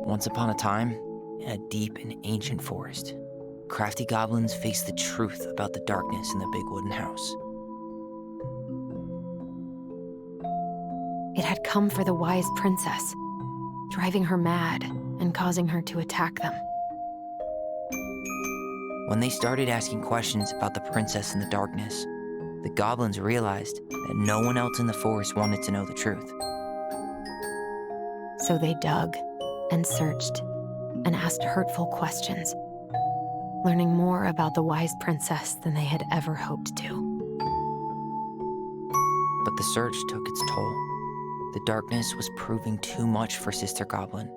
Once upon a time, in a deep and ancient forest, crafty goblins faced the truth about the darkness in the big wooden house. It had come for the wise princess, driving her mad and causing her to attack them. When they started asking questions about the princess in the darkness, the goblins realized that no one else in the forest wanted to know the truth. So they dug and searched and asked hurtful questions, learning more about the wise princess than they had ever hoped to. But the search took its toll. The darkness was proving too much for Sister Goblin,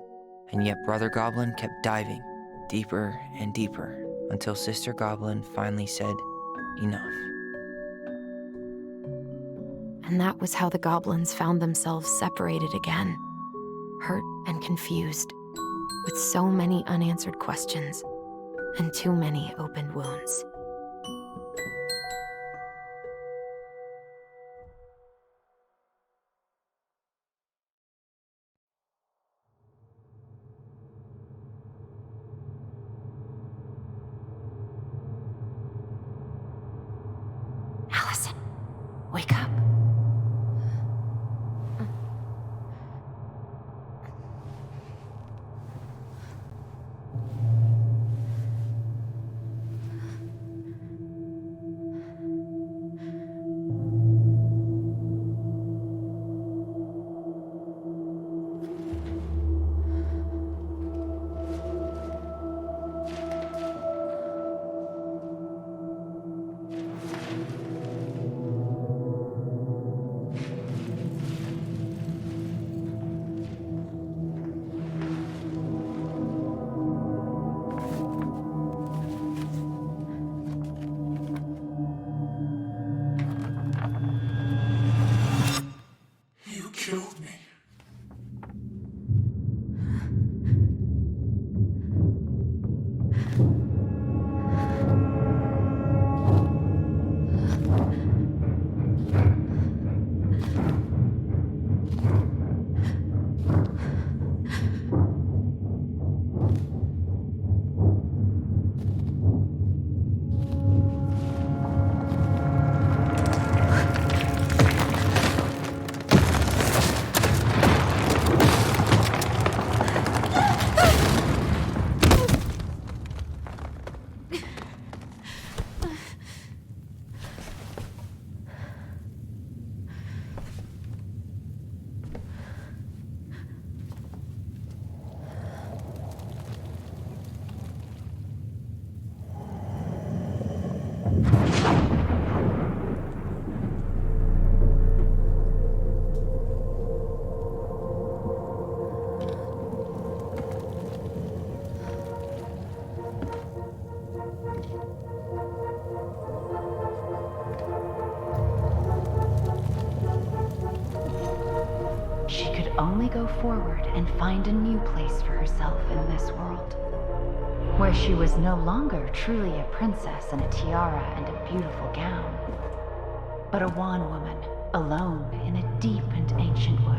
and yet Brother Goblin kept diving deeper and deeper until Sister Goblin finally said, enough. And that was how the goblins found themselves separated again, hurt and confused, with so many unanswered questions and too many open wounds. Allison, wake up. Killed me. She could only go forward and find a new place for herself in this world, where she was no longer truly a princess in a tiara and a beautiful gown, but a wan woman, alone in a deep and ancient wood.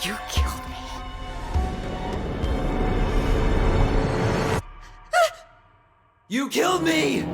You killed me. You killed me!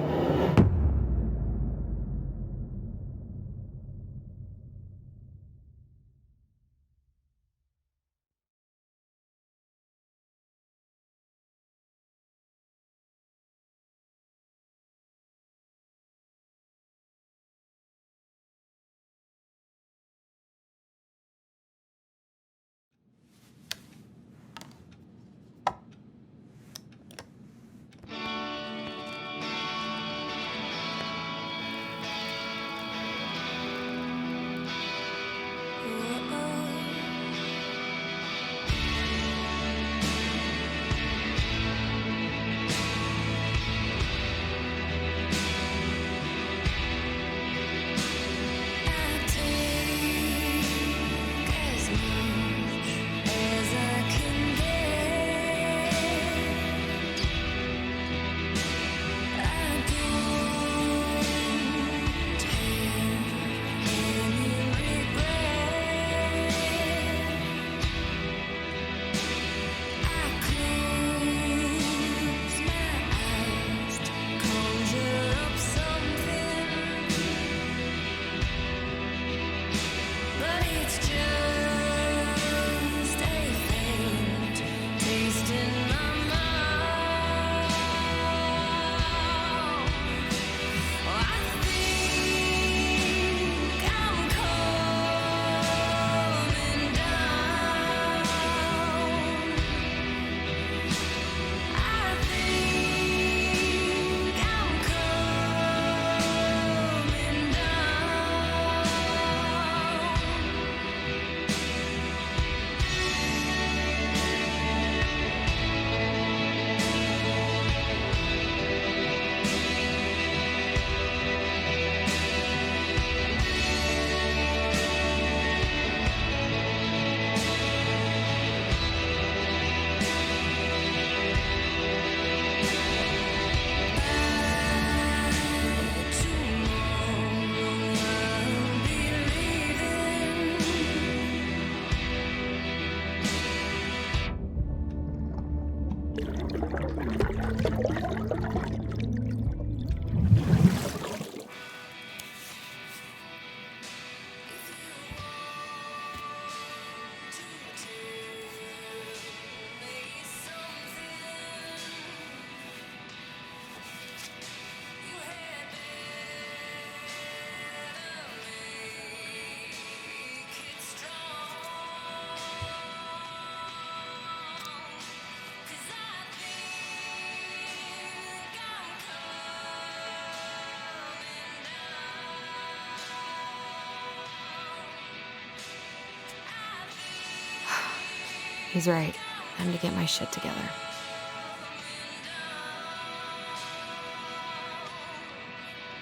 He's right. Time to get my shit together.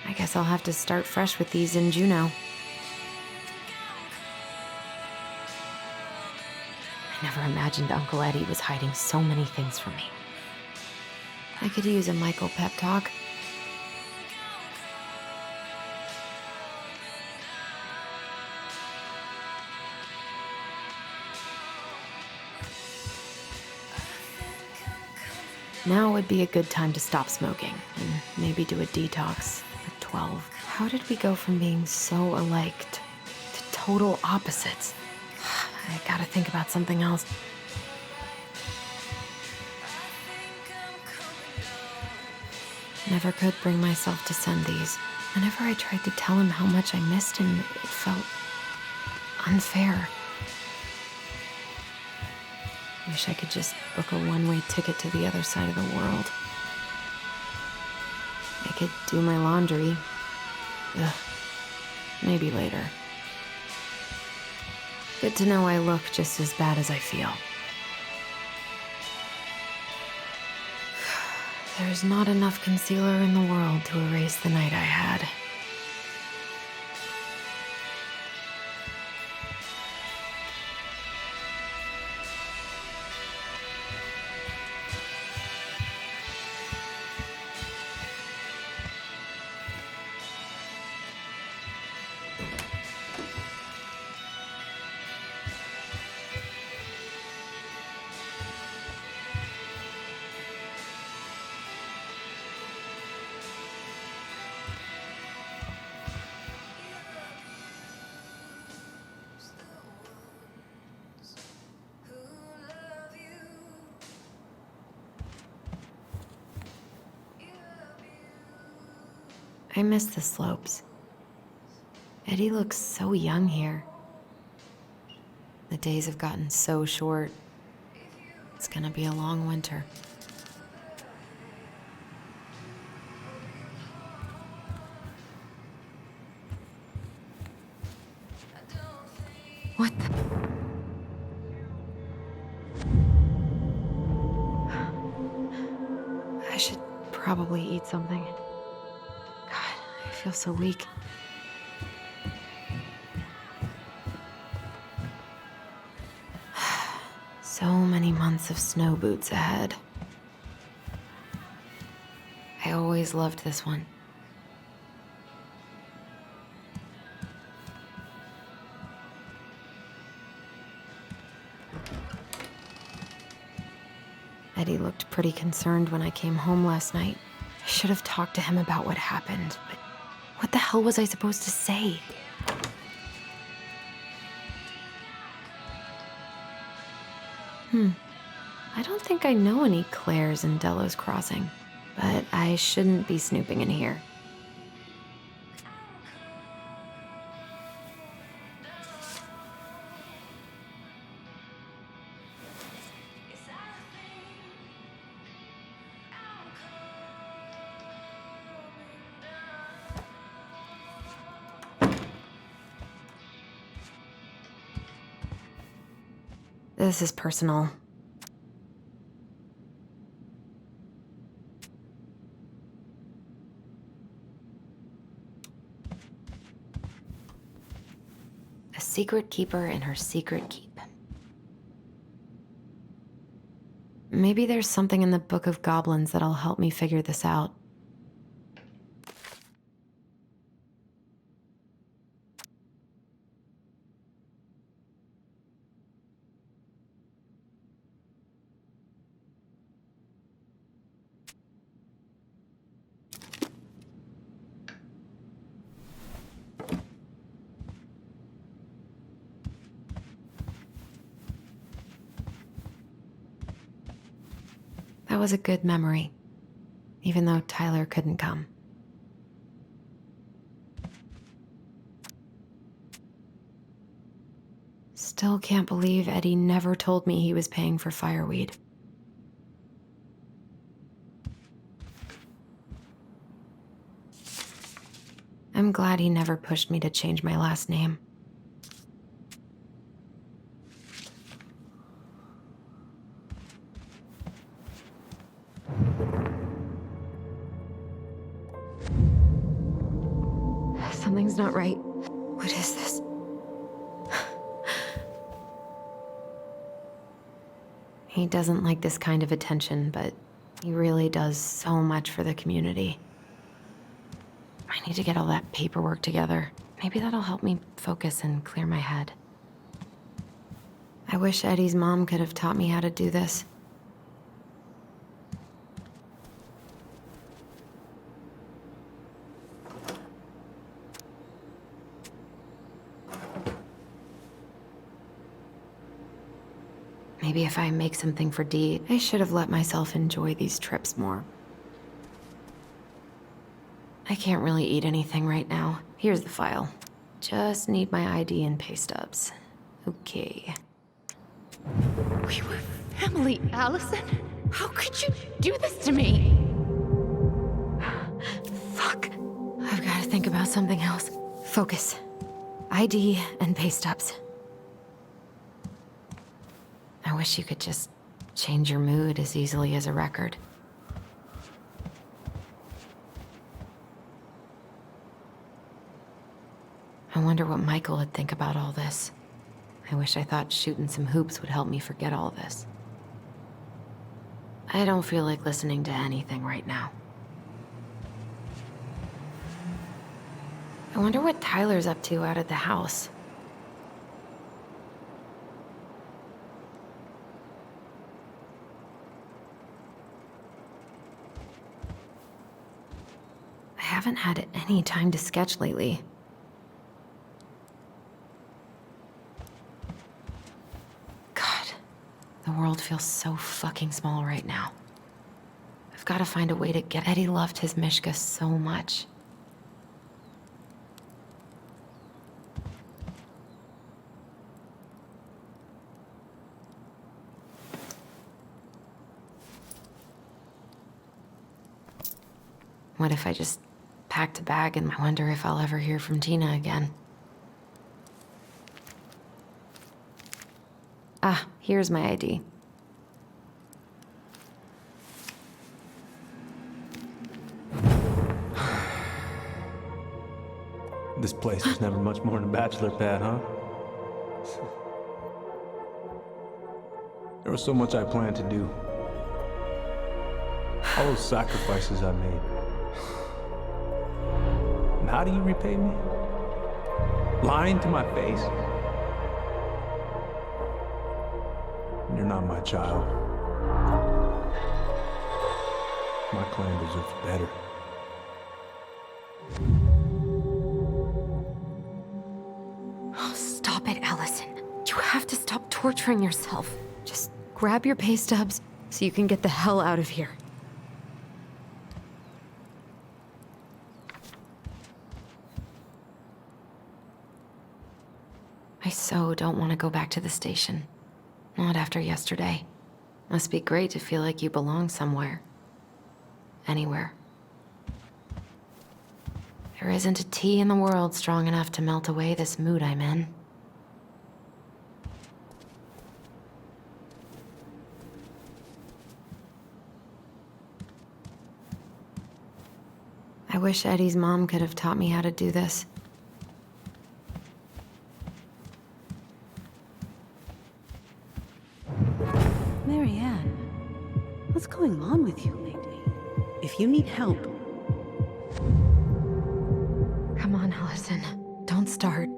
I guess I'll have to start fresh with these in Juneau. I never imagined Uncle Eddie was hiding so many things from me. I could use a Michael pep talk. Now would be a good time to stop smoking and maybe do a detox at 12. How did we go from being so alike to total opposites? I gotta think about something else. Never could bring myself to send these. Whenever I tried to tell him how much I missed him, it felt unfair. Wish I could just book a one-way ticket to the other side of the world. I could do my laundry. Ugh. Maybe later. Good to know I look just as bad as I feel. There's not enough concealer in the world to erase the night I had. I miss the slopes. Eddie looks so young here. The days have gotten so short. It's gonna be a long winter. What the? I should probably eat something. I feel so weak. So many months of snow boots ahead. I always loved this one. Eddie looked pretty concerned when I came home last night. I should have talked to him about what happened, but what the hell was I supposed to say? I don't think I know any Claires in Delos Crossing, but I shouldn't be snooping in here. This is personal. A secret keeper in her secret keep. Maybe there's something in the Book of Goblins that'll help me figure this out. That was a good memory, even though Tyler couldn't come. Still can't believe Eddie never told me he was paying for fireweed. I'm glad he never pushed me to change my last name. Something's not right. What is this? He doesn't like this kind of attention, but he really does so much for the community. I need to get all that paperwork together. Maybe that'll help me focus and clear my head. I wish Eddie's mom could have taught me how to do this. Maybe if I make something for Dee, I should have let myself enjoy these trips more. I can't really eat anything right now. Here's the file. Just need my ID and pay stubs. Okay. We were family, Allison. How could you do this to me? Fuck. I've got to think about something else. Focus. ID and pay stubs. I wish you could just change your mood as easily as a record. I wonder what Michael would think about all this. I wish I thought shooting some hoops would help me forget all this. I don't feel like listening to anything right now. I wonder what Tyler's up to out at the house. I haven't had any time to sketch lately. The world feels so fucking small right now. I've got to find a way to get... Eddie loved his Mishka so much. What if I just packed a bag and I wonder if I'll ever hear from Tina again? Ah, here's my ID. This place was never much more than a bachelor pad, huh? There was so much I planned to do. All those sacrifices I made. And how do you repay me? Lying to my face? You're not my child. My clan deserves better. Oh, stop it, Allison. You have to stop torturing yourself. Just grab your pay stubs so you can get the hell out of here. I so don't want to go back to the station. Not after yesterday. Must be great to feel like you belong somewhere. Anywhere. There isn't a tea in the world strong enough to melt away this mood I'm in. I wish Eddie's mom could have taught me how to do this. Marianne, what's going on with you lately? If you need help... Come on, Allison. Don't start.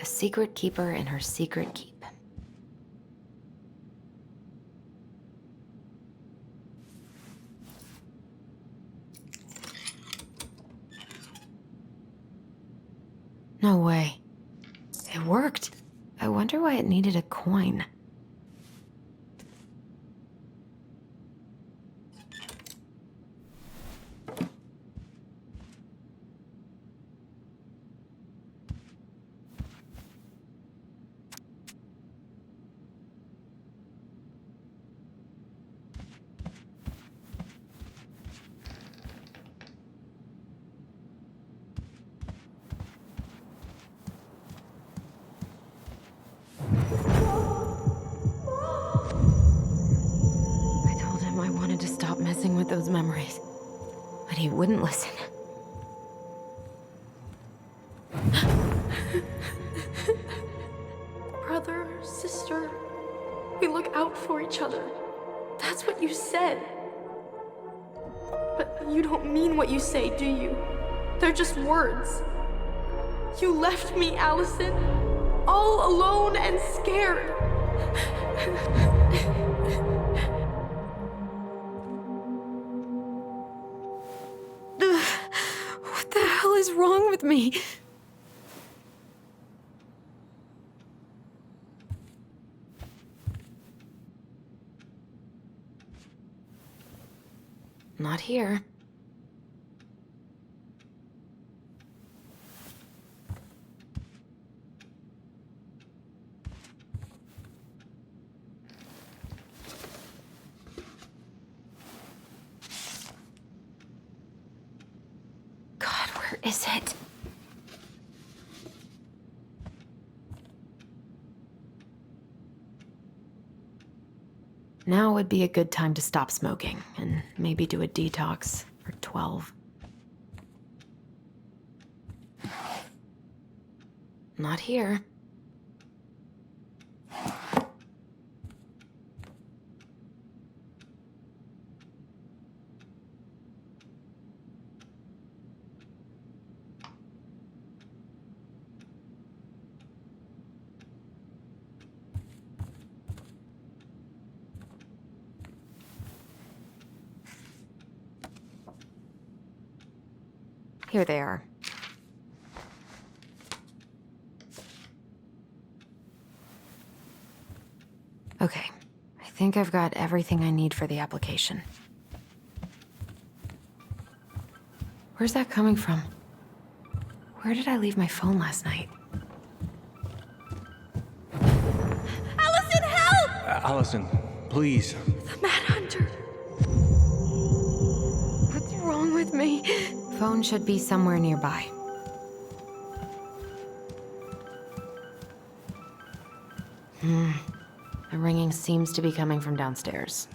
A secret keeper and her secret keep. No way. It worked. I wonder why it needed a coin. I told him I wanted to stop messing with those memories. but he wouldn't listen. Brother, sister, we look out for each other. That's what you said. But you don't mean what you say, do you? They're just words. You left me, Allison, all alone and scared. What the hell is wrong with me? Not here. God, where is it? Now would be a good time to stop smoking and maybe do a detox for 12. Not here. Here they are. Okay, I think I've got everything I need for the application. Where's that coming from? Where did I leave my phone last night? Allison, help! Allison, please. The Mad Hunter. What's wrong with me? Phone should be somewhere nearby. The ringing seems to be coming from downstairs.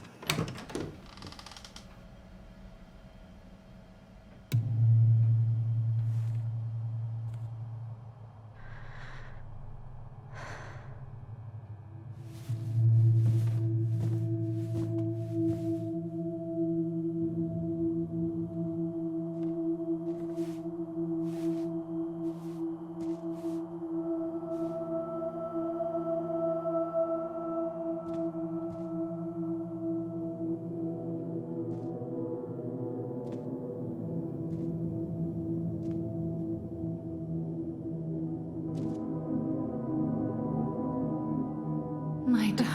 My dove.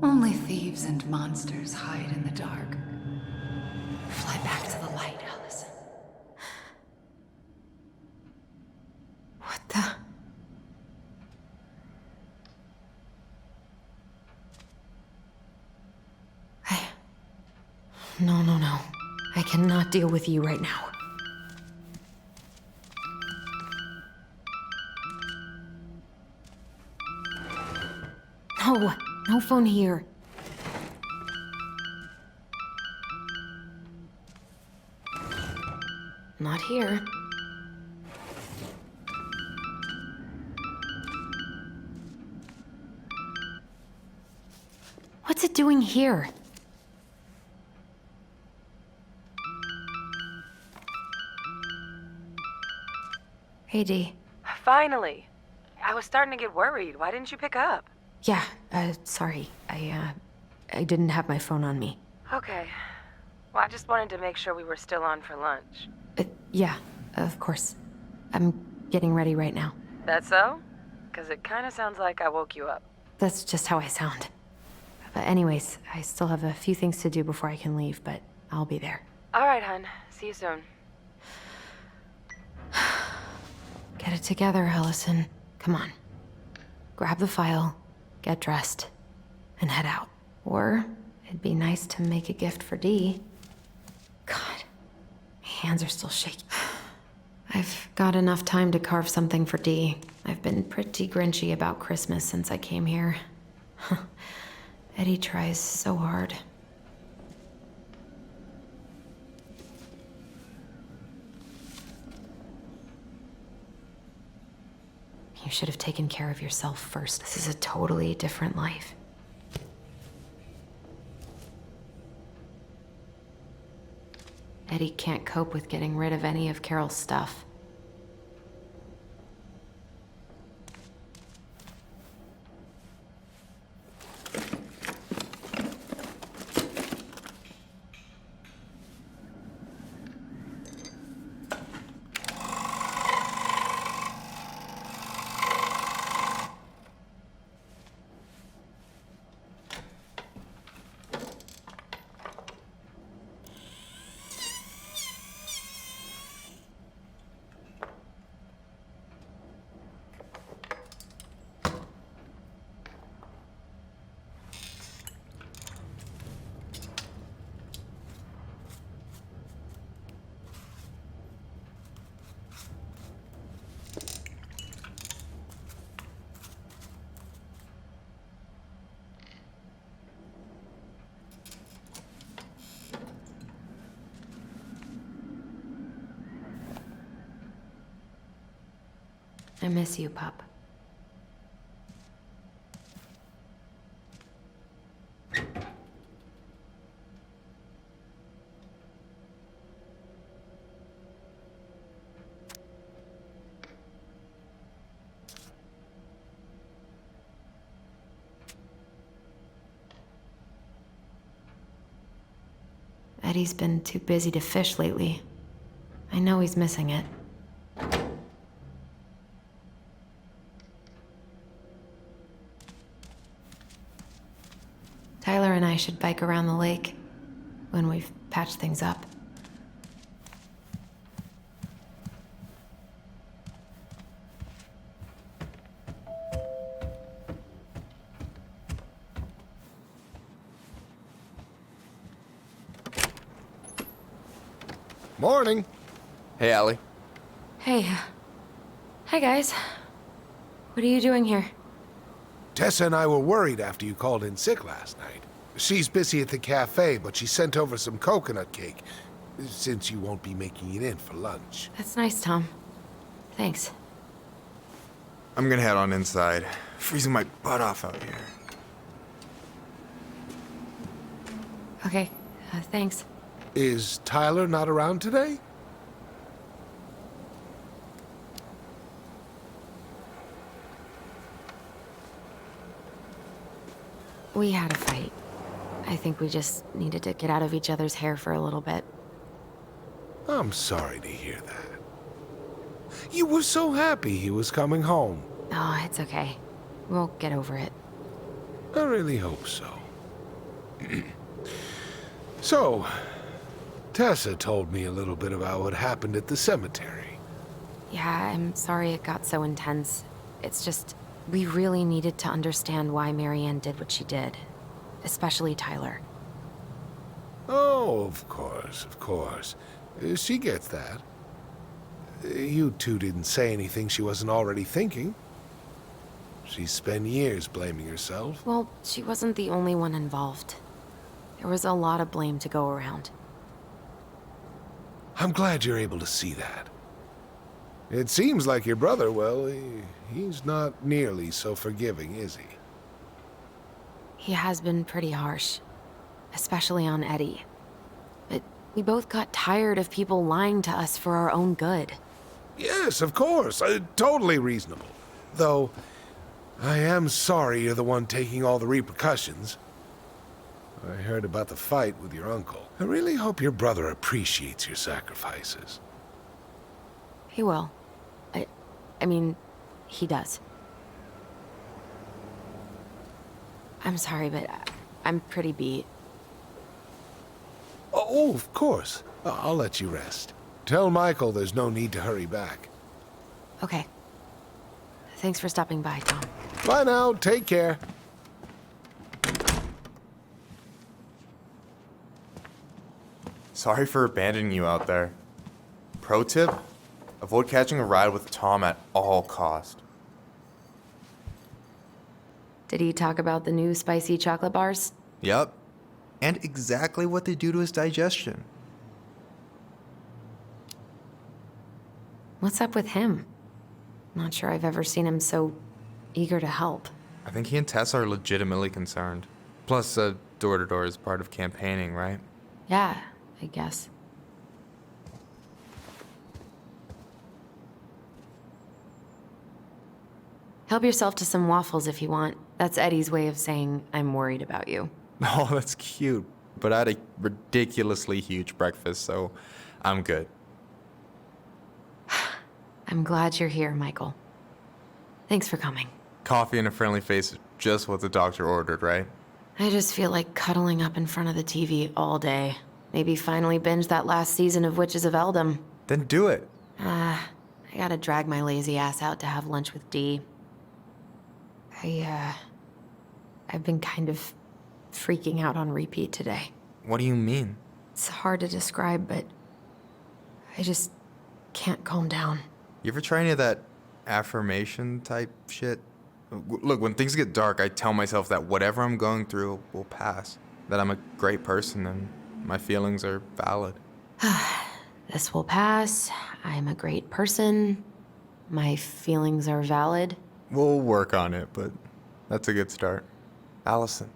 Only thieves and monsters hide in the dark. Fly back to the light, Allison. What the? No. I cannot deal with you right now. No, no phone here. Not here. What's it doing here? Hey, Dee. Finally. I was starting to get worried. Why didn't you pick up? Yeah, sorry. I didn't have my phone on me. Okay. Well, I just wanted to make sure we were still on for lunch. Yeah, of course. I'm getting ready right now. That so? Because it kind of sounds like I woke you up. That's just how I sound. But anyways, I still have a few things to do before I can leave, but I'll be there. All right, hun. See you soon. Get it together, Allison. Come on. Grab the file, get dressed, and head out. Or it'd be nice to make a gift for Dee. God, my hands are still shaky. I've got enough time to carve something for Dee. I've been pretty grinchy about Christmas since I came here. Eddie tries so hard. You should have taken care of yourself first. This is a totally different life. Eddie can't cope with getting rid of any of Carol's stuff. I miss you, pup. Eddie's been too busy to fish lately. I know he's missing it. Tyler and I should bike around the lake when we've patched things up. Morning. Hey, Allie. Hey. Hi, guys. What are you doing here? Tessa and I were worried after you called in sick last night. She's busy at the cafe, but she sent over some coconut cake, since you won't be making it in for lunch. That's nice, Tom. Thanks. I'm gonna head on inside. Freezing my butt off out here. Okay, thanks. Is Tyler not around today? We had a fight. I think we just needed to get out of each other's hair for a little bit. I'm sorry to hear that. You were so happy he was coming home. Oh, it's okay. We'll get over it. I really hope so. So, Tessa told me a little bit about what happened at the cemetery. Yeah, I'm sorry it got so intense. It's just, we really needed to understand why Marianne did what she did. Especially Tyler. Oh, of course, of course. She gets that. You two didn't say anything she wasn't already thinking. She spent years blaming herself. Well, she wasn't the only one involved. There was a lot of blame to go around. I'm glad you're able to see that. It seems like your brother, well, he's not nearly so forgiving, is he? He has been pretty harsh. Especially on Eddie. But we both got tired of people lying to us for our own good. Yes, of course. Totally reasonable. Though, I am sorry you're the one taking all the repercussions. I heard about the fight with your uncle. I really hope your brother appreciates your sacrifices. He will. I mean, he does. I'm sorry, but I'm pretty beat. Oh, of course. I'll let you rest. Tell Michael there's no need to hurry back. Okay. Thanks for stopping by, Tom. Bye now. Take care. Sorry for abandoning you out there. Pro tip? Avoid catching a ride with Tom at all cost. Did he talk about the new spicy chocolate bars? Yep. And exactly what they do to his digestion. What's up with him? Not sure I've ever seen him so eager to help. I think he and Tess are legitimately concerned. Plus, door-to-door is part of campaigning, right? Yeah, I guess. Help yourself to some waffles if you want. That's Eddie's way of saying, I'm worried about you. Oh, that's cute. But I had a ridiculously huge breakfast, so I'm good. I'm glad you're here, Michael. Thanks for coming. Coffee and a friendly face is just what the doctor ordered, right? I just feel like cuddling up in front of the TV all day. Maybe finally binge that last season of Witches of Eldom. Then do it. I gotta drag my lazy ass out to have lunch with Dee. I've been kind of freaking out on repeat today. What do you mean? It's hard to describe, but I just can't calm down. You ever try any of that affirmation type shit? Look, when things get dark, I tell myself that whatever I'm going through will pass. That I'm a great person and my feelings are valid. This will pass. I'm a great person. My feelings are valid. We'll work on it, but that's a good start. Allison,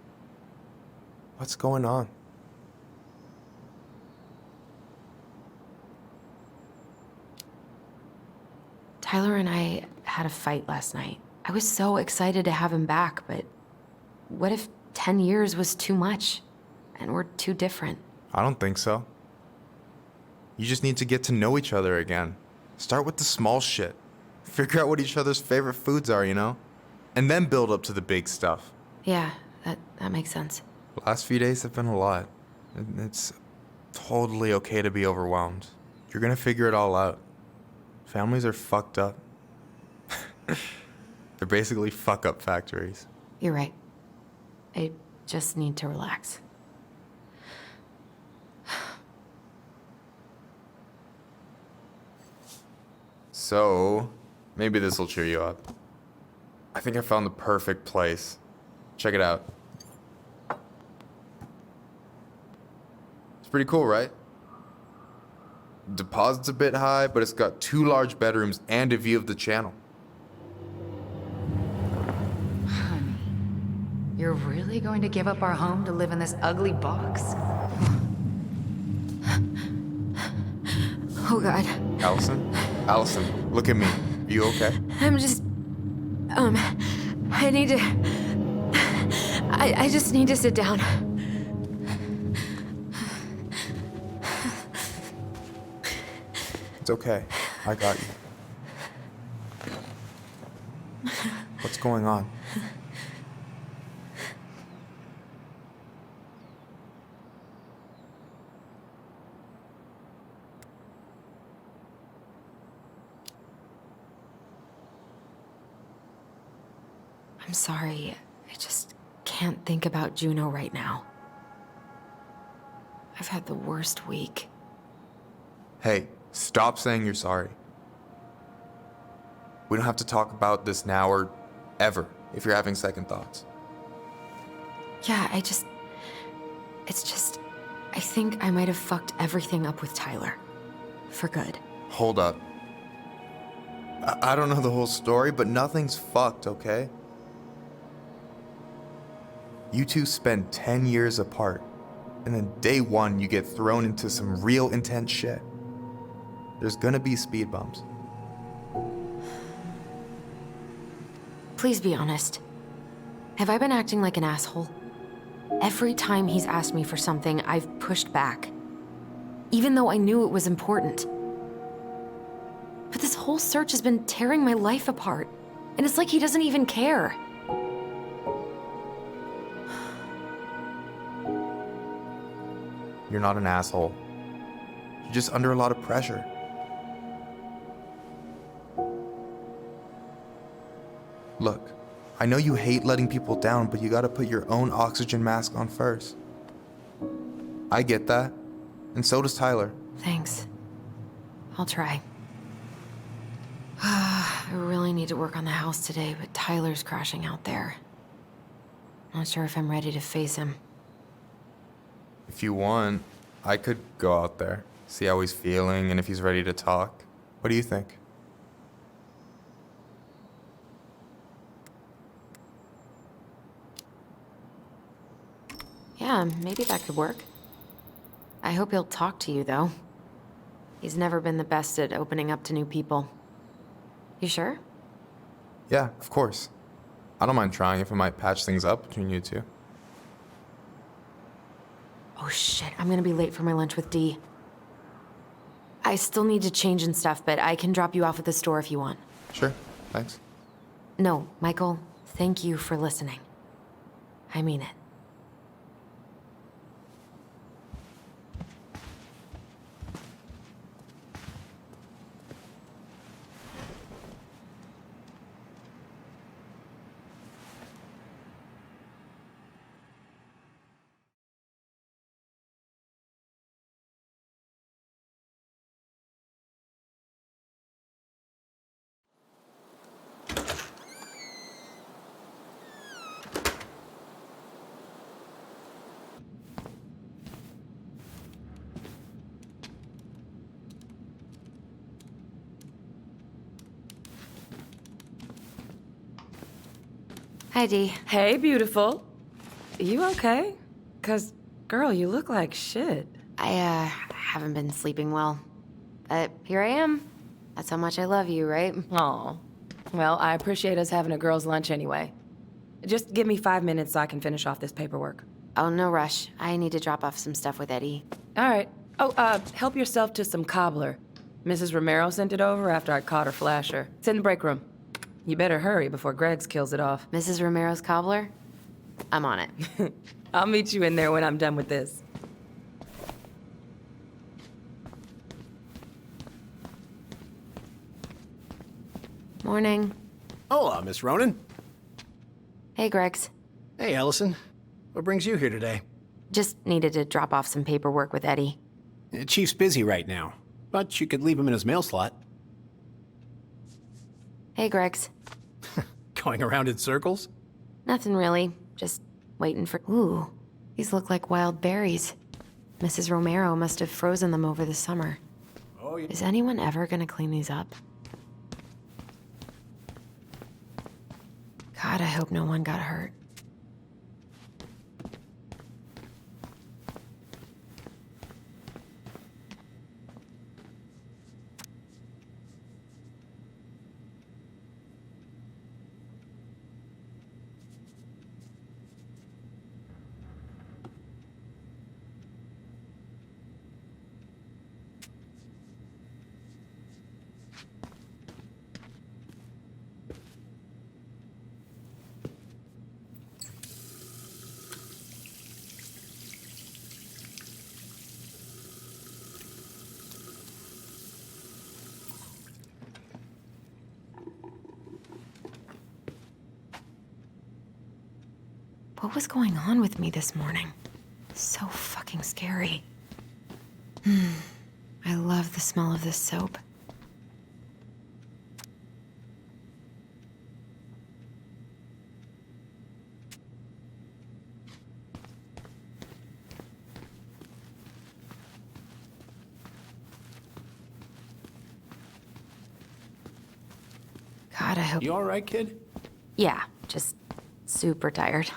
what's going on? Tyler and I had a fight last night. I was so excited to have him back, but what if 10 years was too much and we're too different? I don't think so. You just need to get to know each other again. Start with the small shit. Figure out what each other's favorite foods are, you know? And then build up to the big stuff. Yeah, that makes sense. The last few days have been a lot. It's totally okay to be overwhelmed. You're gonna figure it all out. Families are fucked up. They're basically fuck-up factories. You're right. I just need to relax. So, maybe this will cheer you up. I think I found the perfect place. Check it out. It's pretty cool, right? Deposit's a bit high, but it's got 2 large bedrooms and a view of the channel. Honey, you're really going to give up our home to live in this ugly box? Oh, God. Allison, look at me. You okay? I'm just... I need to... I just need to sit down. It's okay. I got you. What's going on? I'm sorry. I just can't think about Juno right now. I've had the worst week. Hey, stop saying you're sorry. We don't have to talk about this now or ever if you're having second thoughts. Yeah, I think I might have fucked everything up with Tyler. For good. Hold up. I don't know the whole story, but nothing's fucked, okay? You two spend 10 years apart, and then day one you get thrown into some real intense shit. There's gonna be speed bumps. Please be honest. Have I been acting like an asshole? Every time he's asked me for something, I've pushed back. Even though I knew it was important. But this whole search has been tearing my life apart. And it's like he doesn't even care. You're not an asshole. You're just under a lot of pressure. Look, I know you hate letting people down, but you gotta put your own oxygen mask on first. I get that, and so does Tyler. Thanks. I'll try. I really need to work on the house today, but Tyler's crashing out there. Not sure if I'm ready to face him. If you want, I could go out there, see how he's feeling, and if he's ready to talk. What do you think? Yeah, maybe that could work. I hope he'll talk to you, though. He's never been the best at opening up to new people. You sure? Yeah, of course. I don't mind trying if it might patch things up between you two. Oh shit, I'm gonna be late for my lunch with Dee. I still need to change and stuff, but I can drop you off at the store if you want. Sure, thanks. No, Michael, thank you for listening. I mean it. Hi, Dee. Hey, beautiful. You okay? 'Cause, girl, you look like shit. I haven't been sleeping well. But here I am. That's how much I love you, right? Aw. Well, I appreciate us having a girls' lunch anyway. Just give me 5 minutes so I can finish off this paperwork. Oh, no rush. I need to drop off some stuff with Eddie. All right. Oh, help yourself to some cobbler. Mrs. Romero sent it over after I caught her flasher. It's in the break room. You better hurry before Greggs kills it off. Mrs. Romero's cobbler? I'm on it. I'll meet you in there when I'm done with this. Morning. Hola, Miss Ronan. Hey, Greggs. Hey, Ellison. What brings you here today? Just needed to drop off some paperwork with Eddie. Chief's busy right now, but you could leave him in his mail slot. Hey, Greggs. Going around in circles? Nothing really. Just waiting for... Ooh, these look like wild berries. Mrs. Romero must have frozen them over the summer. Oh, yeah. Is anyone ever gonna clean these up? God, I hope no one got hurt. What was going on with me this morning? So fucking scary. I love the smell of this soap. God, I hope... You all right, kid? Yeah, just super tired.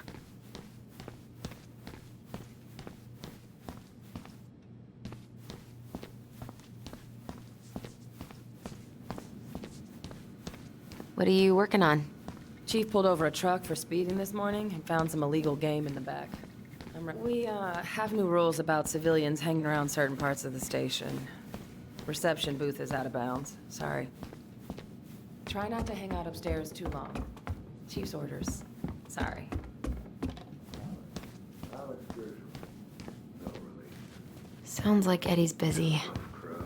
What are you working on? Chief pulled over a truck for speeding this morning and found some illegal game in the back. We have new rules about civilians hanging around certain parts of the station. Reception booth is out of bounds. Sorry. Try not to hang out upstairs too long. Chief's orders. Sorry. Sounds like Eddie's busy.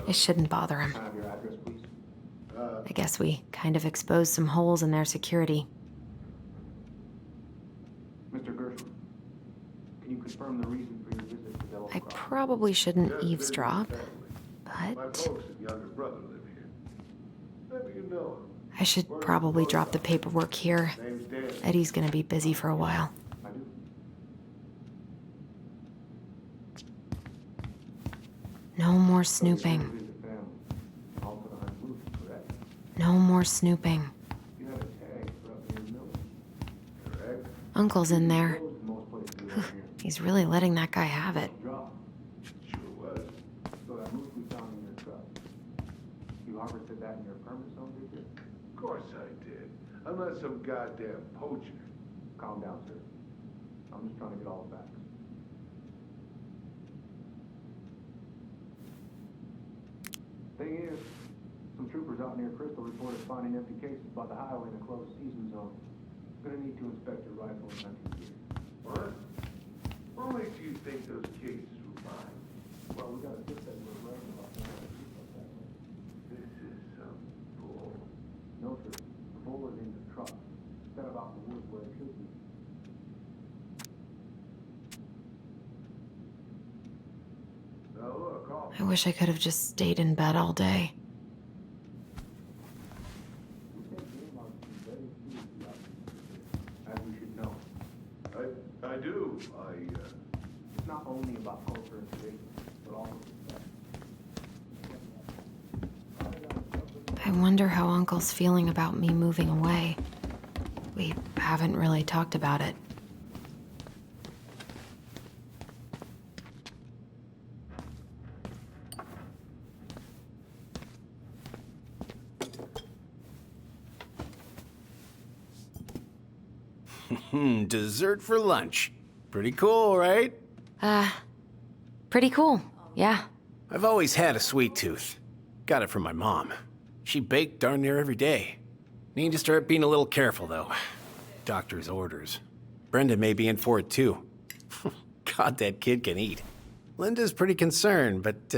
I shouldn't bother him. I guess we kind of exposed some holes in their security. Mr. Gershwin, can you confirm the reason for your visit to Delaware? I probably shouldn't eavesdrop, but... I should probably drop the paperwork here. Eddie's gonna be busy for a while. No more snooping. No more snooping. Uncle's in there. He's really letting that guy have it. Sure was. So that moose we found in your truck. You harvested that in your permit zone, did you? Of course I did. I'm not some goddamn poacher. Calm down, sir. I'm just trying to get all the facts. Thing is, some troopers out near Crystal reported finding empty cases by the highway in a closed season zone. Gonna need to inspect your rifle and hunting gear. What? What makes you think those cases were mine? Well, we got a tip that you were right about that. This is some bull. No, sir. The bull is in the truck. Set about the woods where it should be. Now look, off. I wish I could have just stayed in bed all day. As we should know. I do. It's not only about culture and tradition, but also respect. I wonder how Uncle's feeling about me moving away. We haven't really talked about it. Dessert for lunch. Pretty cool, right? Pretty cool, yeah. I've always had a sweet tooth. Got it from my mom. She baked darn near every day. Need to start being a little careful, though. Doctor's orders. Brenda may be in for it, too. God, that kid can eat. Linda's pretty concerned, but,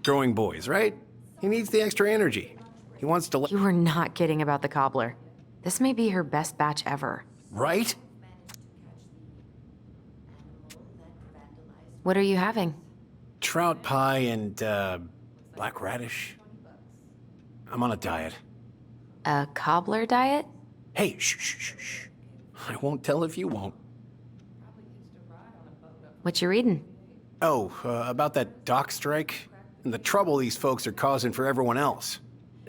growing boys, right? He needs the extra energy. He wants to... You were not kidding about the cobbler. This may be her best batch ever. Right? What are you having? Trout pie and, black radish. I'm on a diet. A cobbler diet? Hey, shh, shh, shh, shh. I won't tell if you won't. What you reading? Oh, about that dock strike and the trouble these folks are causing for everyone else.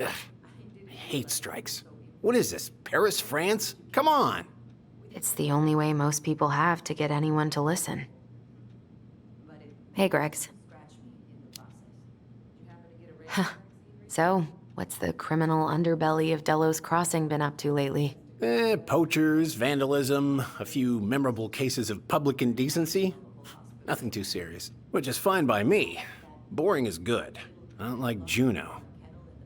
Ugh, I hate strikes. What is this, Paris, France? Come on! It's the only way most people have to get anyone to listen. Hey, Gregs. Huh. So, what's the criminal underbelly of Delos Crossing been up to lately? Poachers, vandalism, a few memorable cases of public indecency. Nothing too serious, which is fine by me. Boring is good. Not like Juneau.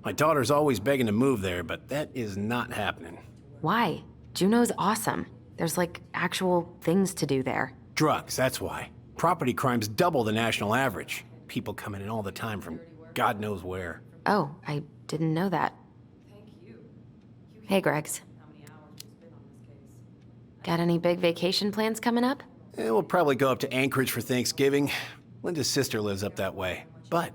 My daughter's always begging to move there, but that is not happening. Why? Juneau's awesome. There's like actual things to do there. Drugs, that's why. Property crime's double the national average. People coming in all the time from God knows where. Oh, I didn't know that. Hey, Gregs. Got any big vacation plans coming up? We'll probably go up to Anchorage for Thanksgiving. Linda's sister lives up that way. But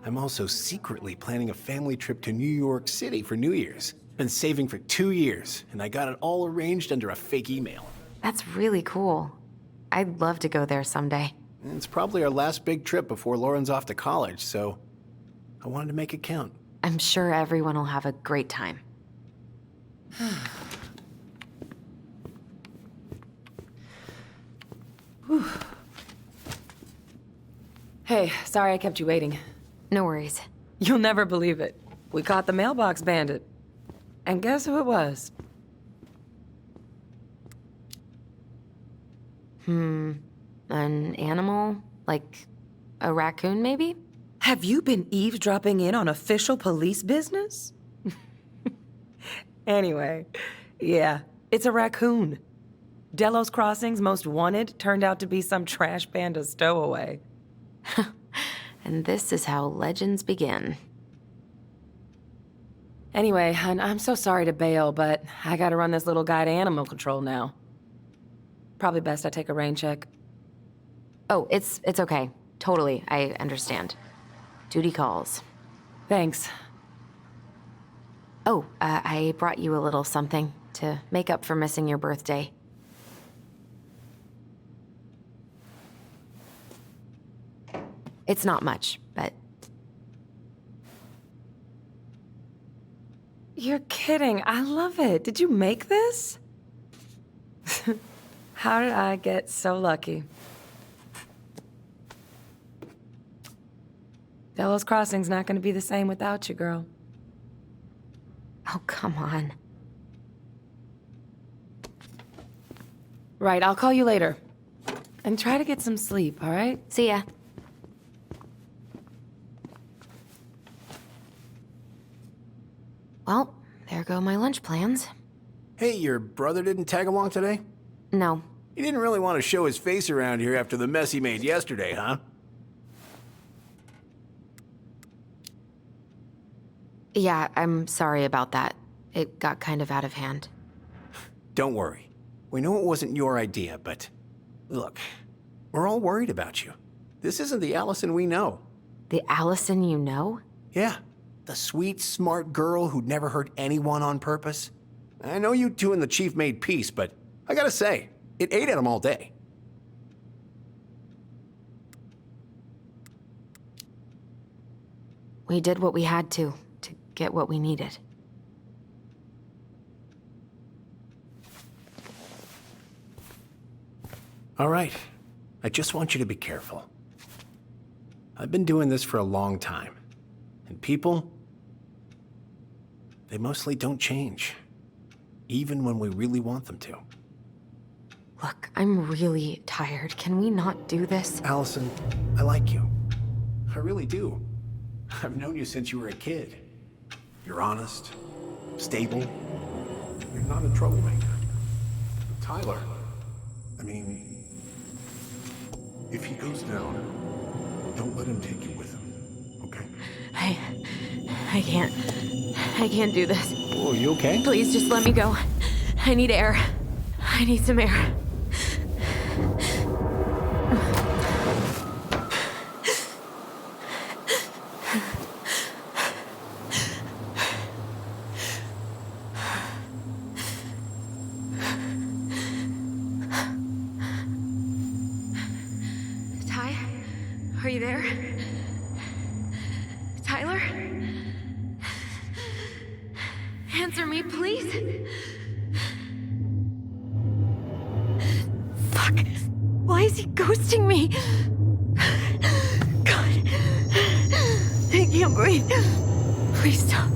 I'm also secretly planning a family trip to New York City for New Year's. Been saving for 2 years, and I got it all arranged under a fake email. That's really cool. I'd love to go there someday. It's probably our last big trip before Lauren's off to college, so I wanted to make it count. I'm sure everyone will have a great time. Hey, sorry I kept you waiting. No worries. You'll never believe it. We caught the mailbox bandit. And guess who it was? An animal? Like a raccoon, maybe? Have you been eavesdropping in on official police business? Anyway, yeah, it's a raccoon. Delos Crossing's most wanted turned out to be some trash panda stowaway. And this is how legends begin. Anyway, I'm so sorry to bail, but I gotta run this little guy to animal control now. Probably best I take a rain check. Oh, it's okay. Totally, I understand. Duty calls. Thanks. Oh, I brought you a little something to make up for missing your birthday. It's not much, but... You're kidding. I love it. Did you make this? How did I get so lucky? Delos Crossing's not gonna be the same without you, girl. Oh, come on. Right, I'll call you later. And try to get some sleep, all right? See ya. Well, there go my lunch plans. Hey, your brother didn't tag along today? No. He didn't really want to show his face around here after the mess he made yesterday, huh? Yeah, I'm sorry about that. It got kind of out of hand. Don't worry. We know it wasn't your idea, but look, we're all worried about you. This isn't the Allison we know. The Allison you know? Yeah, the sweet, smart girl who'd never hurt anyone on purpose. I know you two and the Chief made peace, but I gotta say, it ate at him all day. We did what we had to get what we needed. All right. I just want you to be careful. I've been doing this for a long time. And people, they mostly don't change. Even when we really want them to. Look, I'm really tired. Can we not do this? Allison, I like you. I really do. I've known you since you were a kid. You're honest, stable. You're not a troublemaker. Tyler, I mean, if he goes down, don't let him take you with him, okay? I can't do this. Oh, you okay? Please just let me go. I need air. I need some air. Are you there? Tyler? Answer me, please. Fuck. Why is he ghosting me? God. I can't breathe. Please stop.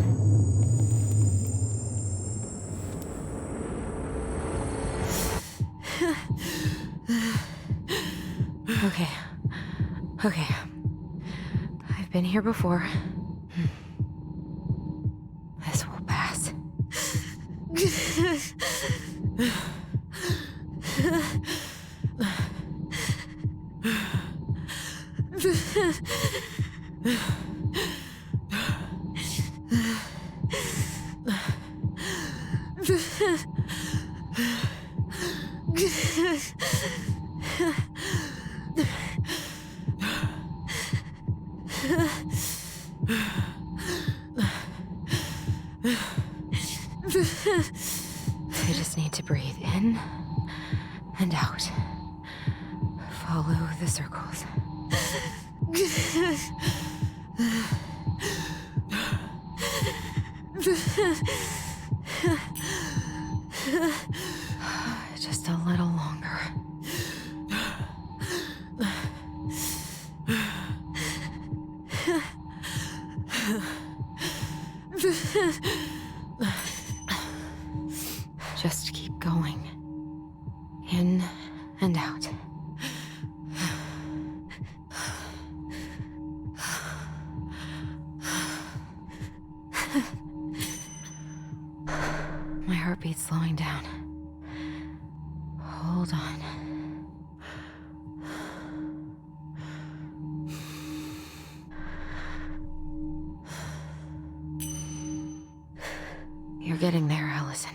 Okay. I've been here before. This will pass. I just need to breathe in and out. Follow the circles. Just a little longer. Just keep going. In and out. My heartbeat's slowing down. Hold on. You're getting there, Allison.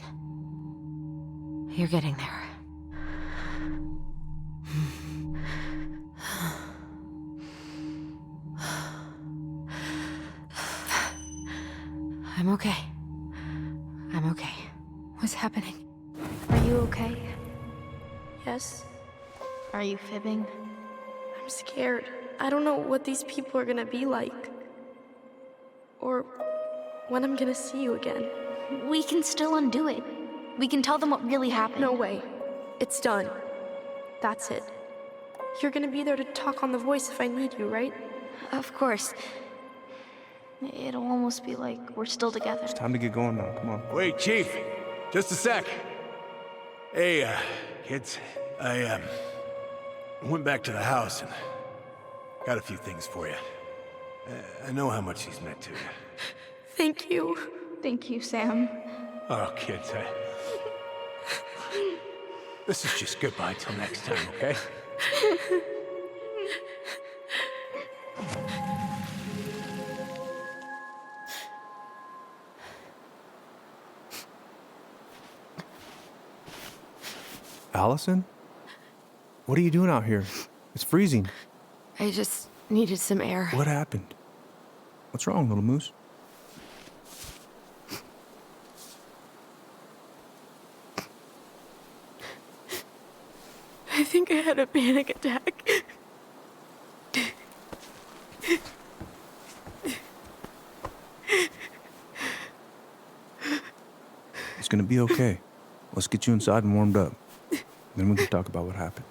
You're getting there. I'm okay. I'm okay. What's happening? Are you okay? Yes? Are you fibbing? I'm scared. I don't know what these people are gonna be like. Or when I'm gonna see you again. We can still undo it. We can tell them what really happened. No way. It's done. That's it. You're gonna be there to talk on the voice if I need you, right? Of course. It'll almost be like we're still together. It's time to get going now. Come on. Wait, Chief. Just a sec. Hey, kids. I went back to the house and got a few things for you. I know how much he's meant to you. Thank you. Thank you, Sam. Oh, kids, this is just goodbye till next time, okay? Allison? What are you doing out here? It's freezing. I just needed some air. What happened? What's wrong, little moose? I think I had a panic attack. It's gonna be okay. Let's get you inside and warmed up. Then we can talk about what happened.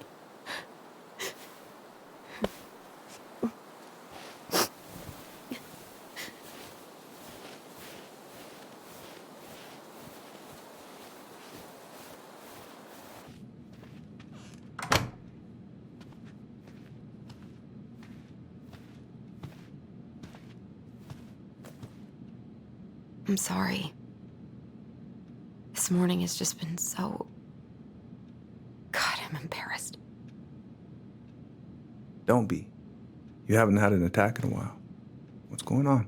I'm sorry. This morning has just been so... God, I'm embarrassed. Don't be. You haven't had an attack in a while. What's going on?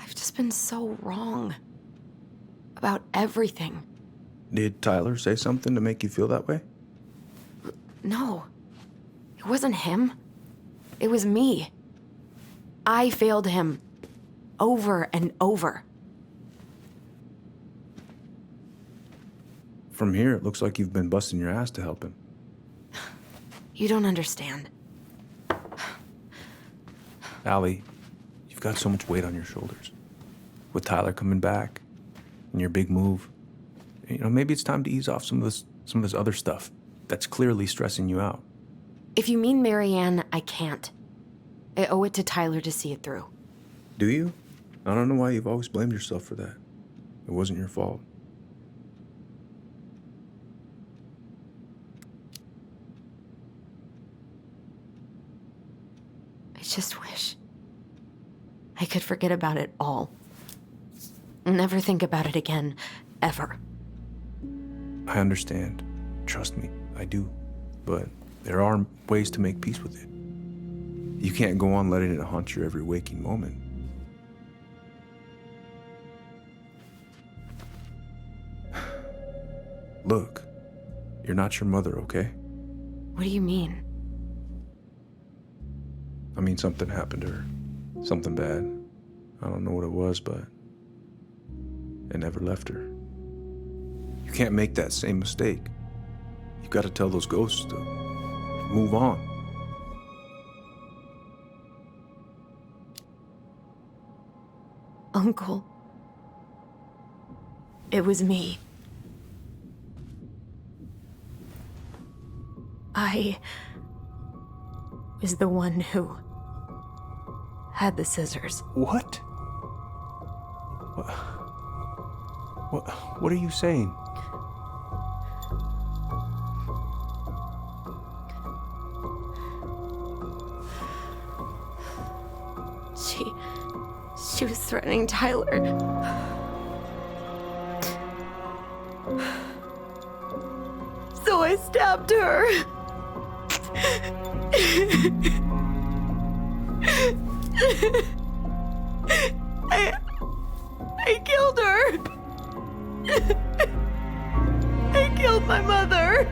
I've just been so wrong. About everything. Did Tyler say something to make you feel that way? No. It wasn't him. It was me. I failed him. Over and over. From here, it looks like you've been busting your ass to help him. You don't understand. Allie, you've got so much weight on your shoulders. With Tyler coming back, and your big move, maybe it's time to ease off some of this other stuff that's clearly stressing you out. If you mean Marianne, I can't. I owe it to Tyler to see it through. Do you? I don't know why you've always blamed yourself for that. It wasn't your fault. I just wish I could forget about it all. Never think about it again, ever. I understand. Trust me, I do. But there are ways to make peace with it. You can't go on letting it haunt your every waking moment. Look, you're not your mother, okay? What do you mean? I mean, something happened to her. Something bad. I don't know what it was, but it never left her. You can't make that same mistake. You've got to tell those ghosts to move on. Uncle. It was me. I was the one who had the scissors. What? What are you saying? She was threatening Tyler. So I stabbed her. I killed her. I killed my mother.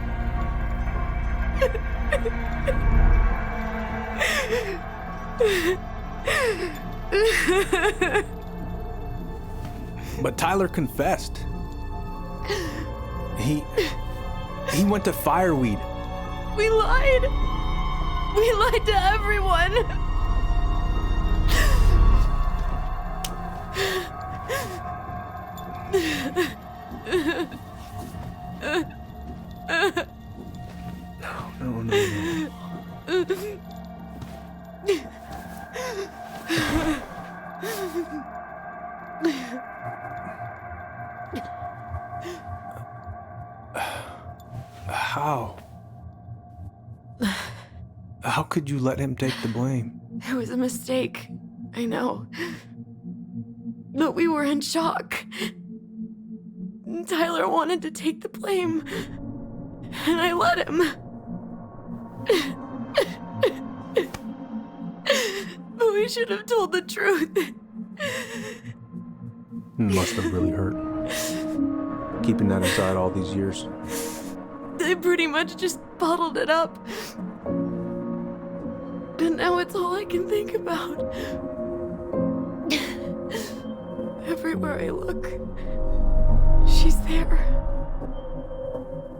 But Tyler confessed. He went to Fireweed. We lied. We lied to everyone. No. How? How could you let him take the blame? It was a mistake. I know. But we were in shock. Tyler wanted to take the blame. And I let him. But we should have told the truth. Must have really hurt. Keeping that inside all these years. They pretty much just bottled it up. And now it's all I can think about. Everywhere I look, she's there.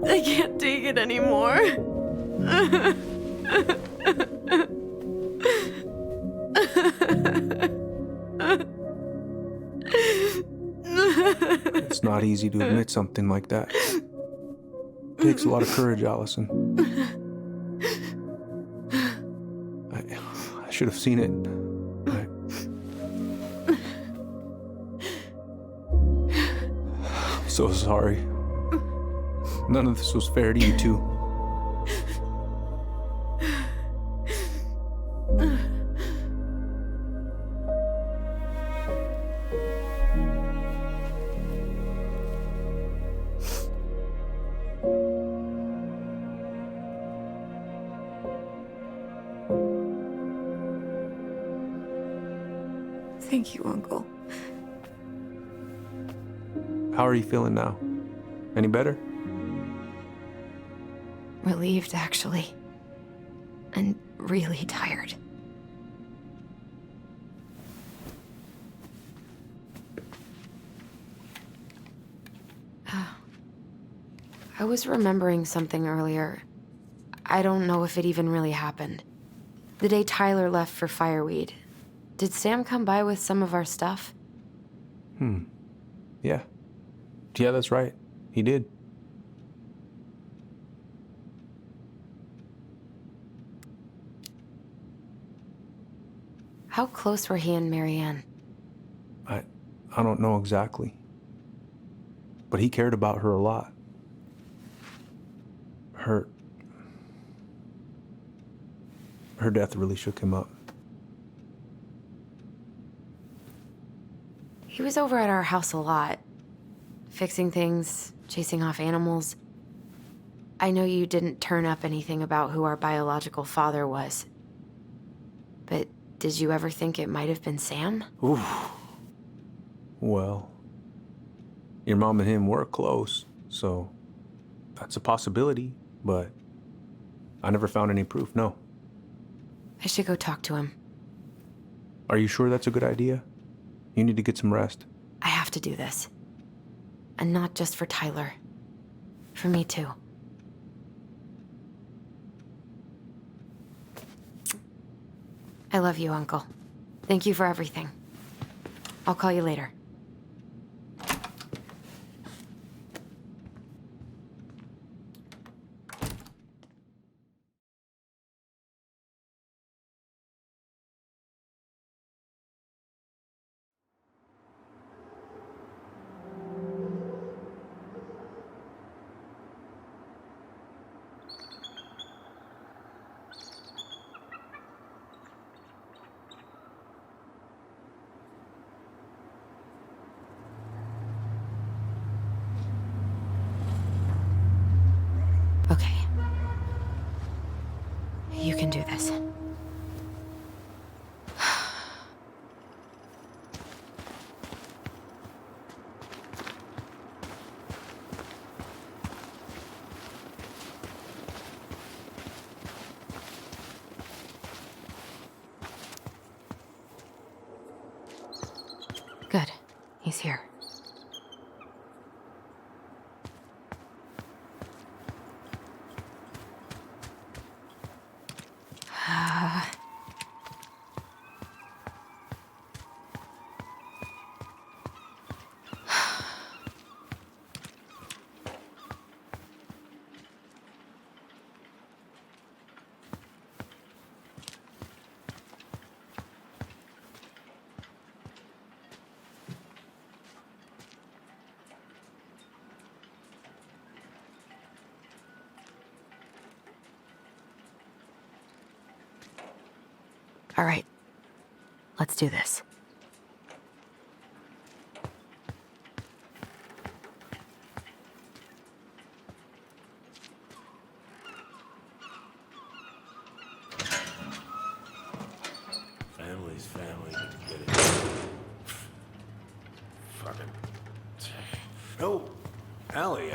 I can't take it anymore. It's not easy to admit something like that. It takes a lot of courage, Allison. I should have seen it. I'm so sorry. None of this was fair to you two. Thank you, Uncle. How are you feeling now? Any better? Relieved, actually. And really tired. I was remembering something earlier. I don't know if it even really happened. The day Tyler left for Fireweed, did Sam come by with some of our stuff? Yeah. Yeah, that's right. He did. How close were he and Marianne? I don't know exactly. But he cared about her a lot. Her death really shook him up. He was over at our house a lot. Fixing things, chasing off animals. I know you didn't turn up anything about who our biological father was. But did you ever think it might have been Sam? Ooh. Well, your mom and him were close, so that's a possibility, but I never found any proof, no. I should go talk to him. Are you sure that's a good idea? You need to get some rest. I have to do this. And not just for Tyler. For me, too. I love you, Uncle. Thank you for everything. I'll call you later. Okay. You can do this. Good. He's here. All right, let's do this. Family's family. Get it. Fucking. Oh, Allie,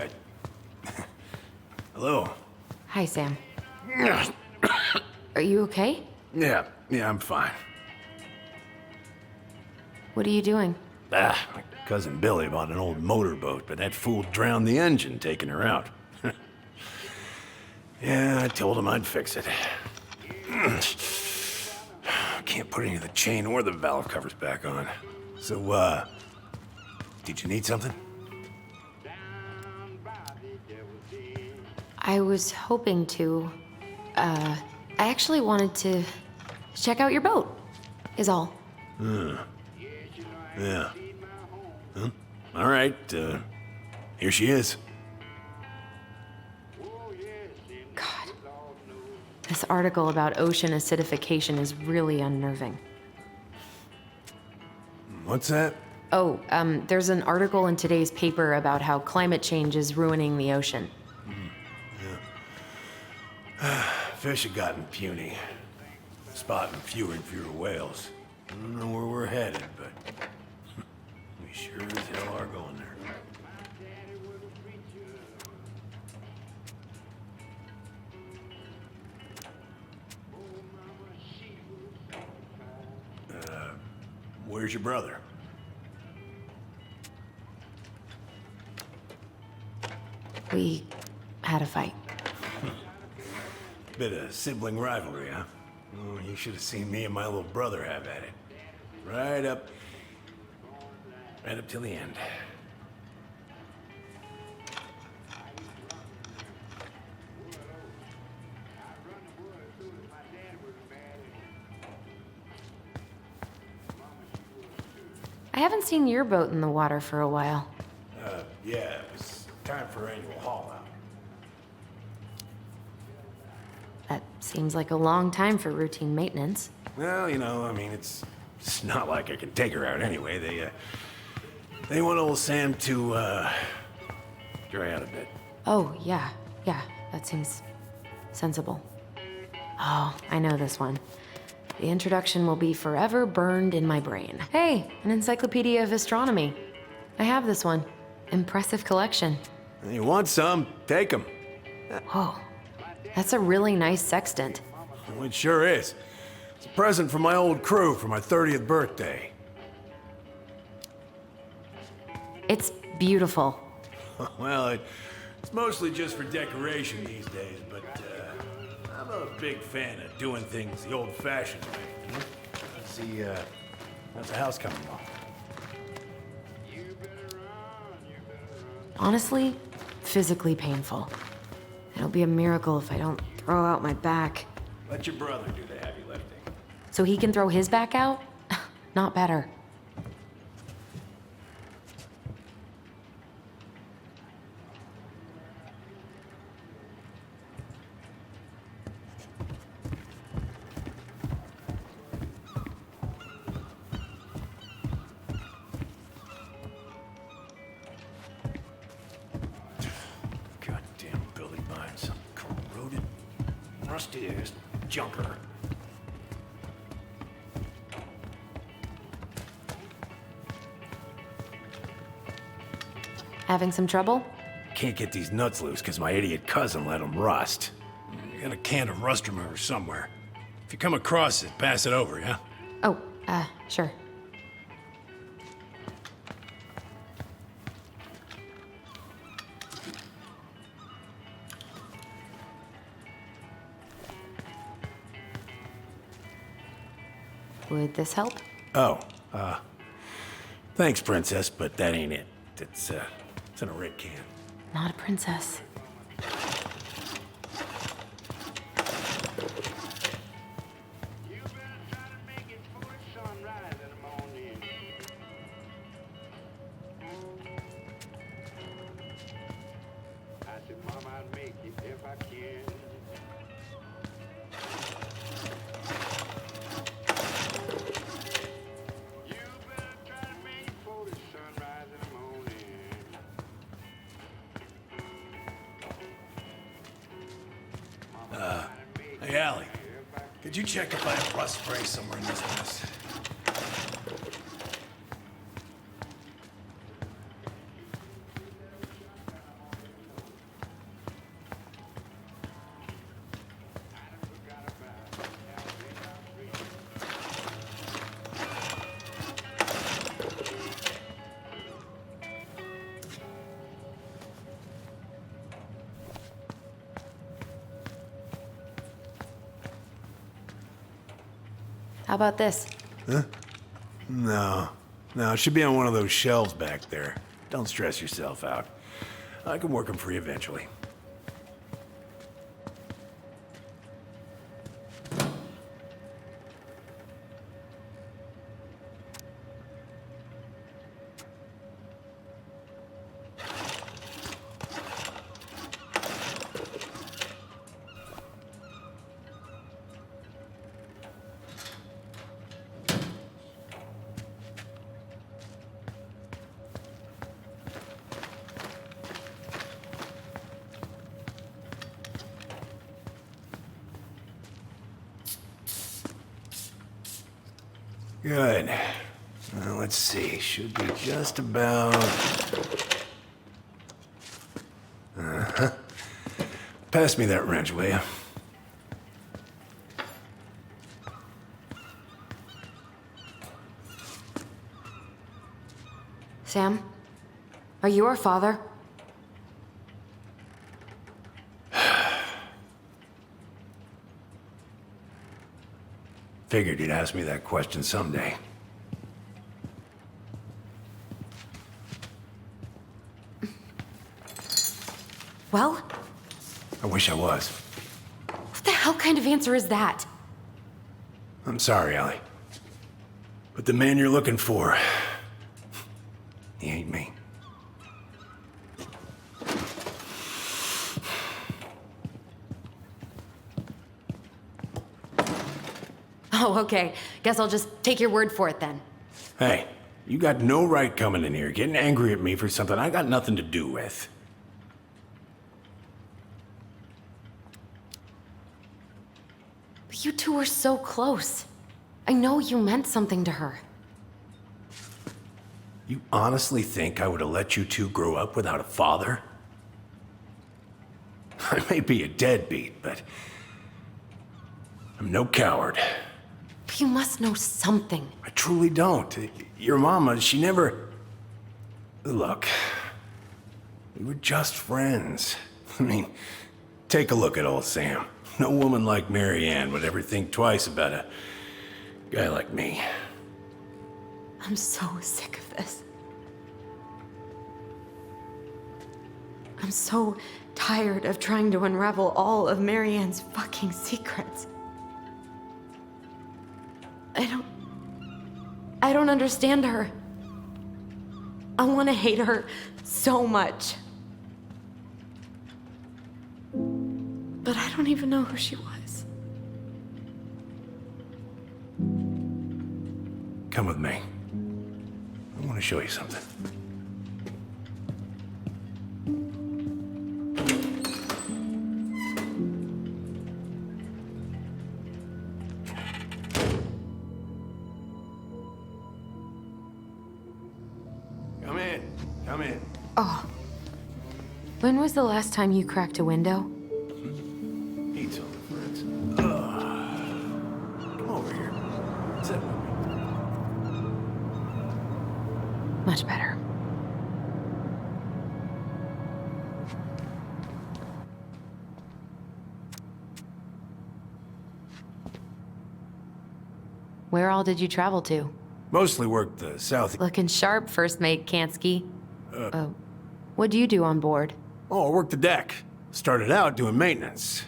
Hello. Hi, Sam. Are you okay? Yeah, I'm fine. What are you doing? My cousin Billy bought an old motorboat, but that fool drowned the engine taking her out. Yeah, I told him I'd fix it. Can't put any of the chain or the valve covers back on. So, did you need something? I was hoping to. I actually wanted to check out your boat, is all. Yeah. Huh? All right, here she is. God. This article about ocean acidification is really unnerving. What's that? Oh, there's an article in today's paper about how climate change is ruining the ocean. Fish have gotten puny. Spotting fewer and fewer whales. I don't know where we're headed, but we sure as hell are going there. Where's your brother? We had a fight. Bit of sibling rivalry, huh? Oh, you should have seen me and my little brother have at it. Right up till the end. I haven't seen your boat in the water for a while. Yeah, it was time for annual haul out. That seems like a long time for routine maintenance. Well, you know, I mean, it's not like I can take her out anyway. They want old Sam to, dry out a bit. Oh, yeah, that seems sensible. Oh, I know this one. The introduction will be forever burned in my brain. Hey, an encyclopedia of astronomy. I have this one. Impressive collection. You want some? Take them. Whoa, that's a really nice sextant. Well, it sure is. It's a present from my old crew for my 30th birthday. It's beautiful. Well, it's mostly just for decoration these days, but I'm a big fan of doing things the old-fashioned way. You know? See, how's the house coming along? Honestly, physically painful. It'll be a miracle if I don't throw out my back. Let your brother do the heavy lifting. So he can throw his back out? Not better. Goddamn building behind some corroded, rusty-ass junker. Having some trouble? Can't get these nuts loose because my idiot cousin let them rust. I got a can of rust remover somewhere. If you come across it, pass it over, yeah? Oh, sure. Would this help? Oh, thanks, Princess, but that ain't it. It's in a red can. Not a princess. Could you check if I have rust spray somewhere in this mess? How about this? Huh? No. No, it should be on one of those shelves back there. Don't stress yourself out. I can work them for you eventually. Good. Well, let's see. Should be just about... Uh-huh. Pass me that wrench, will you? Sam? Are you our father? Figured you'd ask me that question someday. Well? I wish I was. What the hell kind of answer is that? I'm sorry, Ellie. But the man you're looking for, he ain't me. Oh, okay. Guess I'll just take your word for it then. Hey, you got no right coming in here getting angry at me for something I got nothing to do with. But you two were so close. I know you meant something to her. You honestly think I would have let you two grow up without a father? I may be a deadbeat, but I'm no coward. But you must know something. I truly don't. Your mama, she never... Look, we were just friends. I mean, take a look at old Sam. No woman like Mary Ann would ever think twice about a guy like me. I'm so sick of this. I'm so tired of trying to unravel all of Mary Ann's fucking secrets. I don't understand her. I want to hate her so much. But I don't even know who she was. Come with me. I want to show you something. Come in. Come in. Oh. When was the last time you cracked a window? Eat something, friends. Come over here. Sit with me. Much better. Where all did you travel to? Mostly worked the south. Looking sharp, First Mate Kansky. What do you do on board? Oh, I worked the deck. Started out doing maintenance.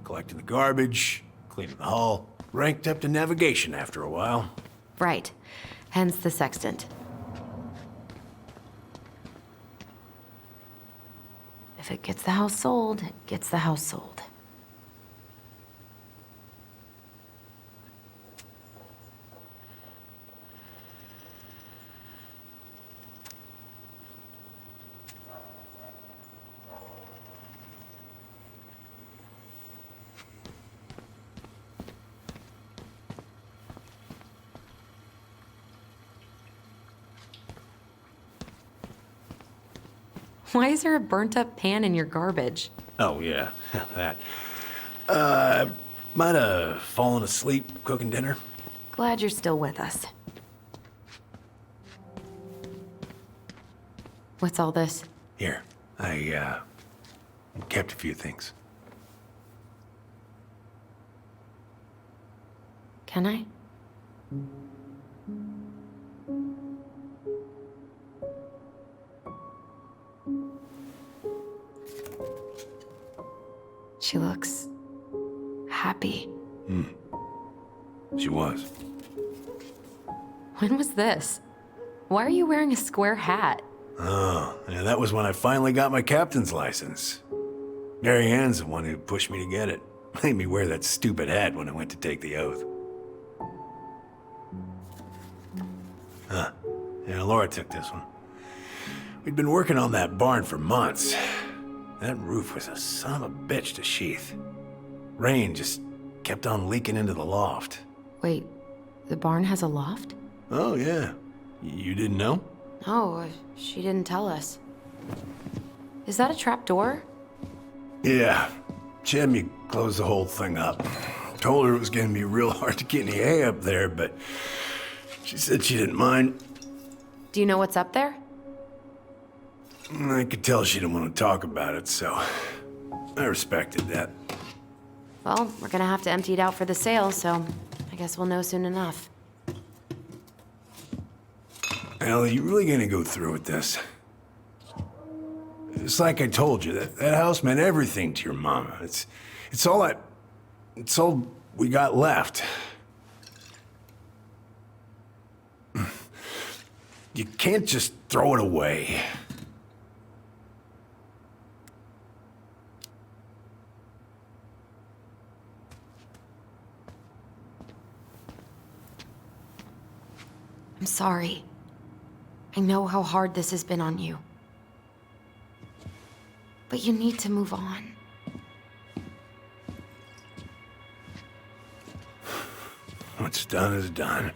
Collecting the garbage, cleaning the hull. Ranked up to navigation after a while. Right. Hence the sextant. If it gets the house sold, it gets the house sold. Why is there a burnt-up pan in your garbage? Oh, yeah, that. Might have fallen asleep cooking dinner. Glad you're still with us. What's all this? Here, I kept a few things. Can I? She looks happy. She was. When was this? Why are you wearing a square hat? Oh, yeah, that was when I finally got my captain's license. Mary Ann's the one who pushed me to get it. Made me wear that stupid hat when I went to take the oath. Huh. Yeah, Laura took this one. We'd been working on that barn for months. That roof was a son of a bitch to sheath. Rain just kept on leaking into the loft. Wait, the barn has a loft? Oh, yeah. You didn't know? Oh, she didn't tell us. Is that a trap door? Yeah. She had me close the whole thing up. Told her it was gonna be real hard to get any hay up there, but she said she didn't mind. Do you know what's up there? I could tell she didn't want to talk about it, so I respected that. Well, we're gonna have to empty it out for the sale, so I guess we'll know soon enough. Ellie, you really gonna go through with this? It's like I told you, that house meant everything to your mama. It's all we got left. You can't just throw it away. I'm sorry. I know how hard this has been on you. But you need to move on. What's done is done.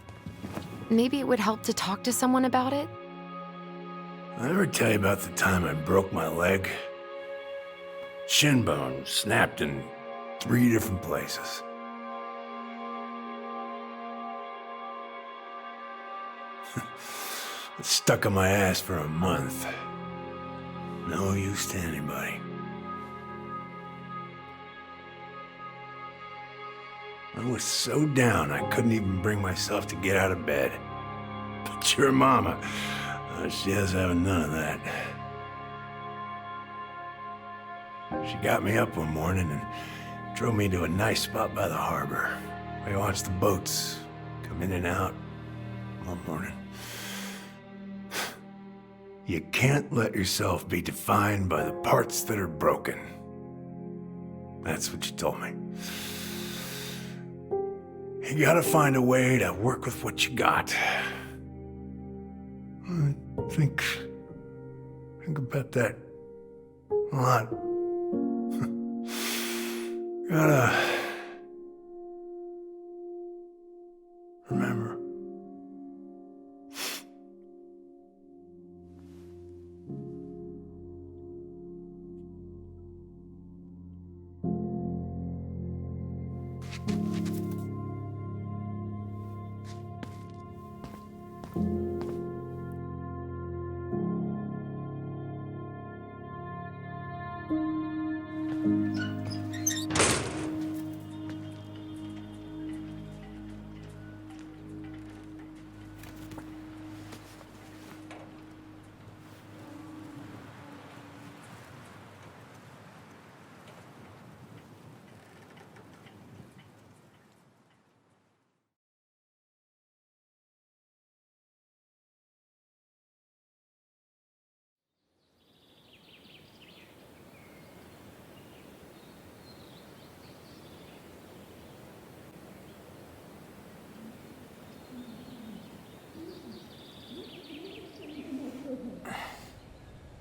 Maybe it would help to talk to someone about it? I ever tell you about the time I broke my leg? Shin bone snapped in 3 different places. It stuck in my ass for a month. No use to anybody. I was so down I couldn't even bring myself to get out of bed. But your mama, she has having none of that. She got me up one morning and drove me to a nice spot by the harbor. I watched the boats come in and out all morning. You can't let yourself be defined by the parts that are broken. That's what you told me. You gotta find a way to work with what you got. Think about that a lot. Gotta remember.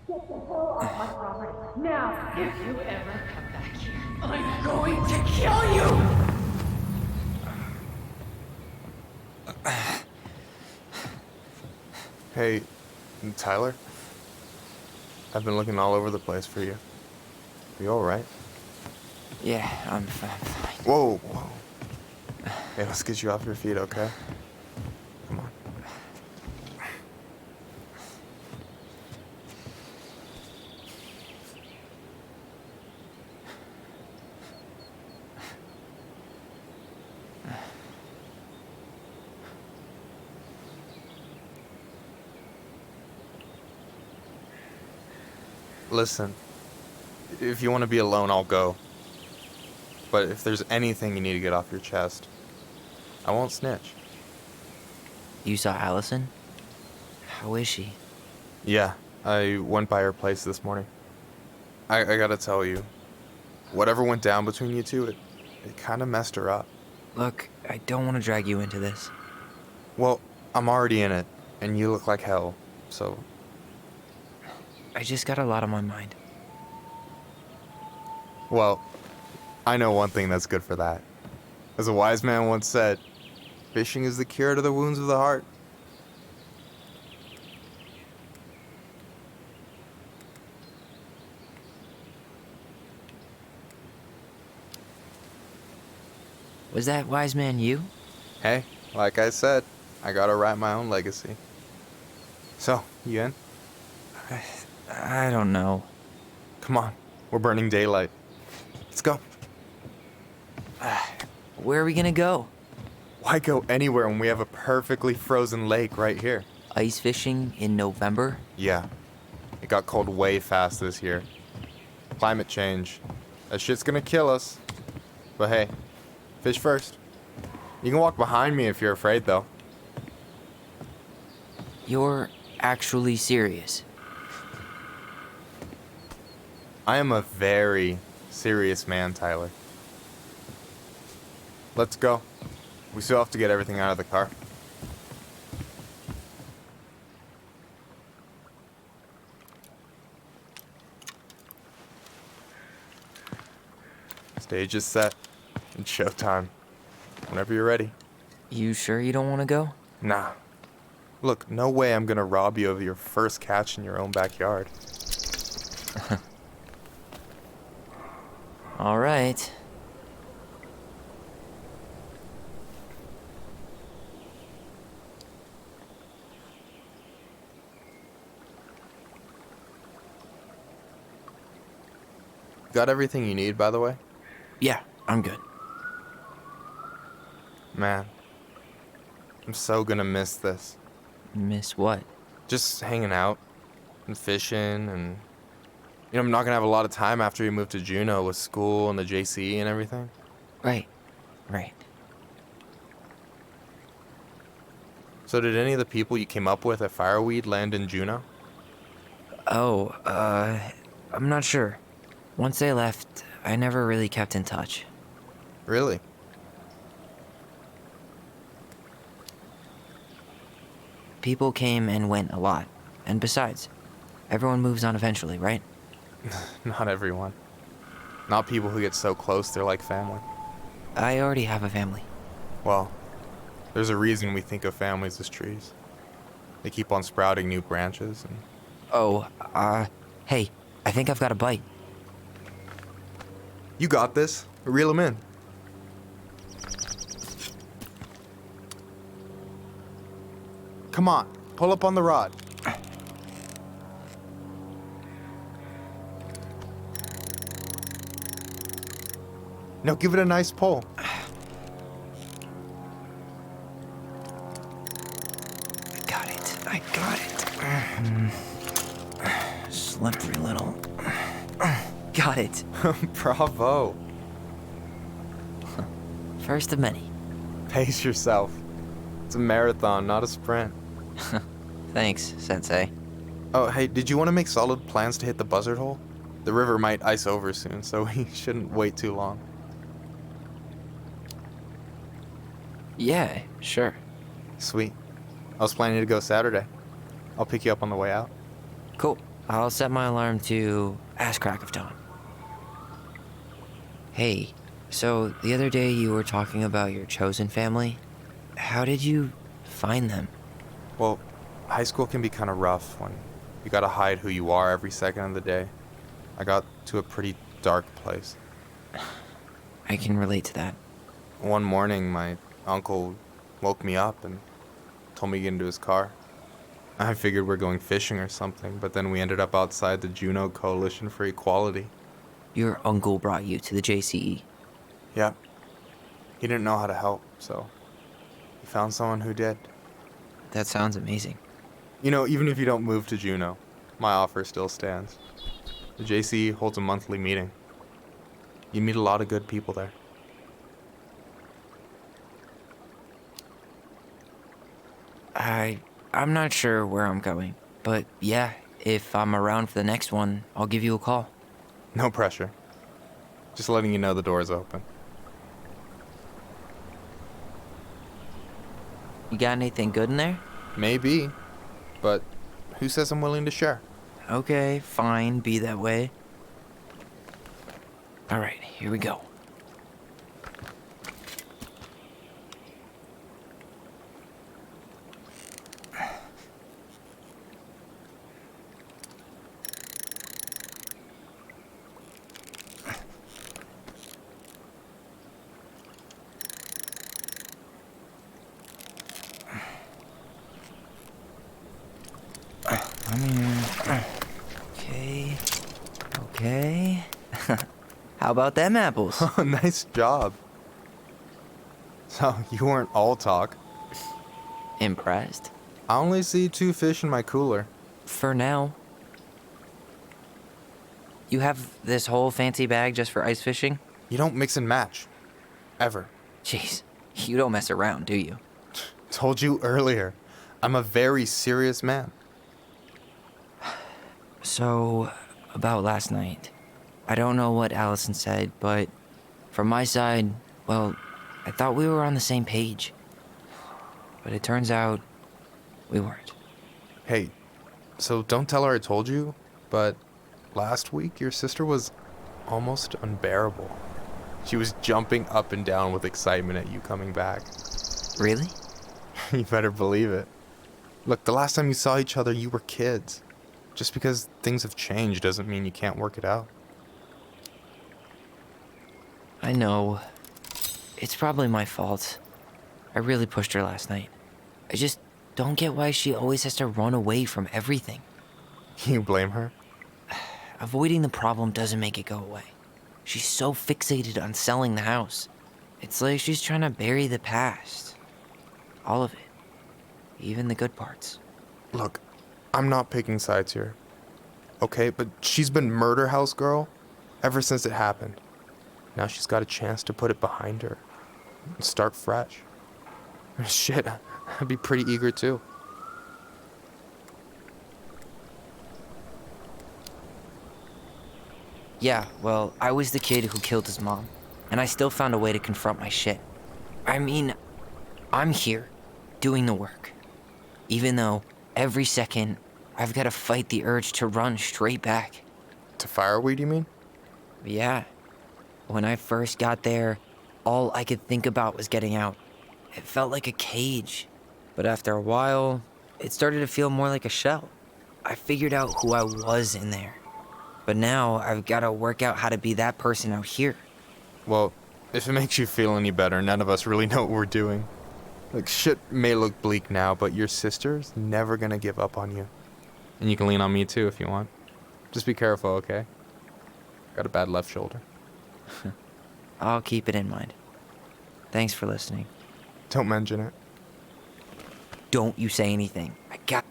Get the hell off my property. Now, if you ever come back here, I'm going to kill you! Hey, Tyler? I've been looking all over the place for you. You alright? Yeah, I'm fine. Whoa, whoa. Hey, let's get you off your feet, okay? Come on. Listen, if you want to be alone, I'll go. But if there's anything you need to get off your chest, I won't snitch. You saw Allison? How is she? Yeah, I went by her place this morning. I gotta tell you, whatever went down between you two, it kind of messed her up. Look, I don't want to drag you into this. Well, I'm already in it, and you look like hell, so... I just got a lot on my mind. Well, I know one thing that's good for that. As a wise man once said, fishing is the cure to the wounds of the heart. Was that wise man you? Hey, like I said, I gotta write my own legacy. So, you in? I don't know. Come on, we're burning daylight. Let's go. Where are we gonna go? Why go anywhere when we have a perfectly frozen lake right here? Ice fishing in November? Yeah. It got cold way fast this year. Climate change. That shit's gonna kill us. But hey, fish first. You can walk behind me if you're afraid, though. You're actually serious? I am a very serious man, Tyler. Let's go. We still have to get everything out of the car. Stage is set. It's showtime. Whenever you're ready. You sure you don't want to go? Nah. Look, no way I'm gonna rob you of your first catch in your own backyard. All right. Got everything you need, by the way? Yeah, I'm good. Man, I'm so gonna miss this. Miss what? Just hanging out and fishing and... You know, I'm not gonna have a lot of time after we move to Juneau with school and the JC and everything. Right. So did any of the people you came up with at Fireweed land in Juneau? Oh, I'm not sure. Once they left, I never really kept in touch. Really? People came and went a lot. And besides, everyone moves on eventually, right? Not everyone. Not people who get so close they're like family. I already have a family. Well, there's a reason we think of families as trees. They keep on sprouting new branches and... Oh, hey, I think I've got a bite. You got this. Reel them in. Come on, pull up on the rod. Now give it a nice pull. I got it. Slippery little. Got it. Bravo. First of many. Pace yourself. It's a marathon, not a sprint. Thanks, Sensei. Oh, hey, did you want to make solid plans to hit the buzzard hole? The river might ice over soon, so we shouldn't wait too long. Yeah, sure. Sweet. I was planning to go Saturday. I'll pick you up on the way out. Cool. I'll set my alarm to ass crack of dawn. Hey, so the other day you were talking about your chosen family. How did you find them? Well, high school can be kind of rough when You gotta hide who you are every second of the day. I got to a pretty dark place. I can relate to that. One morning, my uncle woke me up and told me to get into his car. I figured we're going fishing or something, but then we ended up outside the Juno Coalition for Equality. Your uncle brought you to the JCE. Yep. He didn't know how to help, so he found someone who did. That sounds amazing. You know, even if you don't move to Juno, my offer still stands. The JCE holds a monthly meeting. You meet a lot of good people there. I'm not sure where I'm going, but yeah, if I'm around for the next one, I'll give you a call. No pressure. Just letting you know the door's open. You got anything good in there? Maybe, but who says I'm willing to share? Okay, fine, be that way. Alright, here we go. Okay. How about them apples? Oh, nice job. So, you weren't all talk. Impressed? I only see 2 fish in my cooler. For now. You have this whole fancy bag just for ice fishing? You don't mix and match. Ever. Jeez, you don't mess around, do you? Told you earlier. I'm a very serious man. So, about last night. I don't know what Allison said, but from my side, well, I thought we were on the same page. But it turns out we weren't. Hey, so don't tell her I told you, but last week your sister was almost unbearable. She was jumping up and down with excitement at you coming back. Really? You better believe it. Look, the last time you saw each other, you were kids. Just because things have changed doesn't mean you can't work it out. I know. It's probably my fault. I really pushed her last night. I just don't get why she always has to run away from everything. You blame her? Avoiding the problem doesn't make it go away. She's so fixated on selling the house. It's like she's trying to bury the past. All of it. Even the good parts. Look, I'm not picking sides here. Okay, but she's been murder house girl ever since it happened. Now she's got a chance to put it behind her and start fresh. Shit, I'd be pretty eager too. Yeah, well, I was the kid who killed his mom, and I still found a way to confront my shit. I mean, I'm here, doing the work. Even though, every second, I've got to fight the urge to run straight back. To fireweed, you mean? Yeah. When I first got there, all I could think about was getting out. It felt like a cage. But after a while, it started to feel more like a shell. I figured out who I was in there. But now, I've got to work out how to be that person out here. Well, if it makes you feel any better, none of us really know what we're doing. Like, shit may look bleak now, but your sister's never gonna give up on you. And you can lean on me too if you want. Just be careful, okay? Got a bad left shoulder. I'll keep it in mind. Thanks for listening. Don't mention it. Don't you say anything. I got...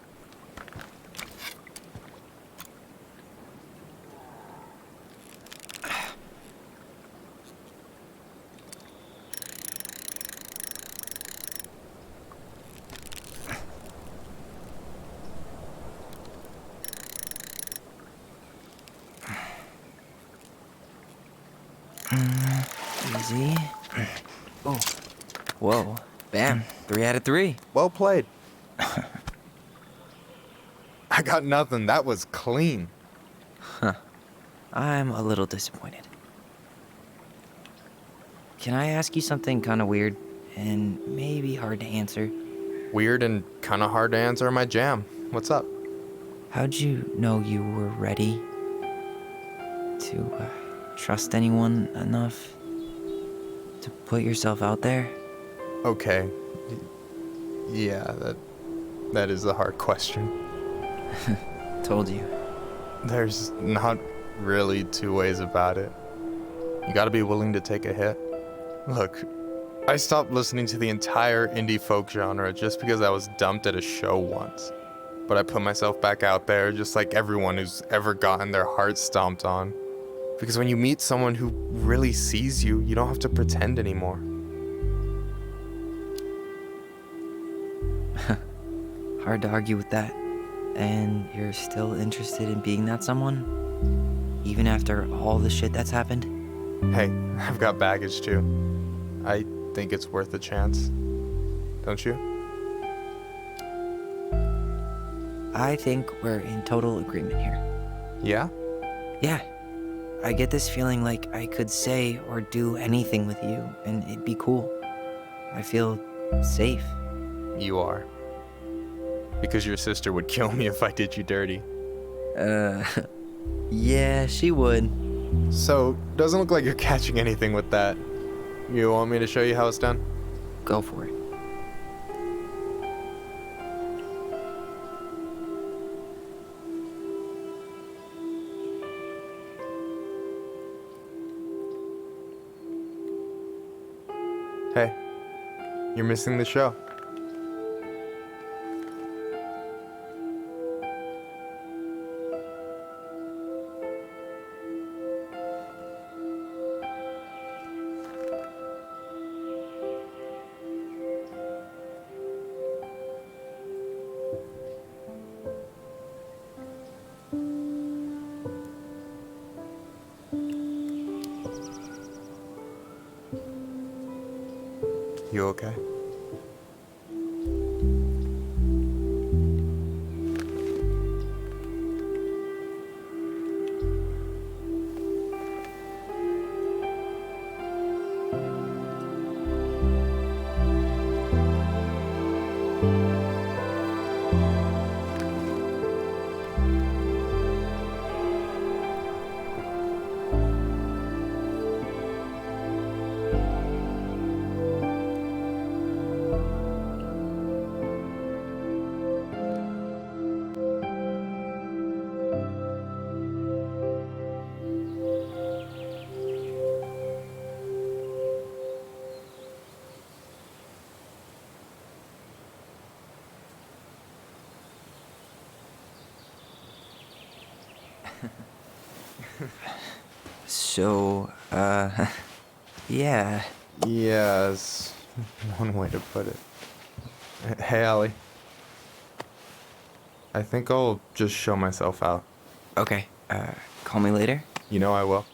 Easy. Oh. Whoa. Bam. 3 out of 3. Well played. I got nothing. That was clean. Huh. I'm a little disappointed. Can I ask you something kind of weird and maybe hard to answer? Weird and kind of hard to answer my jam. What's up? How'd you know you were ready to trust anyone enough to put yourself out there? Okay. Yeah, that is a hard question. Told you. There's not really two ways about it. You gotta be willing to take a hit. Look, I stopped listening to the entire indie folk genre just because I was dumped at a show once. But I put myself back out there just like everyone who's ever gotten their heart stomped on. Because when you meet someone who really sees you, you don't have to pretend anymore. Hard to argue with that. And you're still interested in being that someone? Even after all the shit that's happened? Hey, I've got baggage too. I think it's worth a chance. Don't you? I think we're in total agreement here. Yeah? Yeah. I get this feeling like I could say or do anything with you, and it'd be cool. I feel safe. You are. Because your sister would kill me if I did you dirty. Yeah, she would. So, doesn't look like you're catching anything with that. You want me to show you how it's done? Go for it. Hey, you're missing the show. You okay? So, yeah. Yes, one way to put it. Hey, Allie. I think I'll just show myself out. Okay, call me later? You know I will.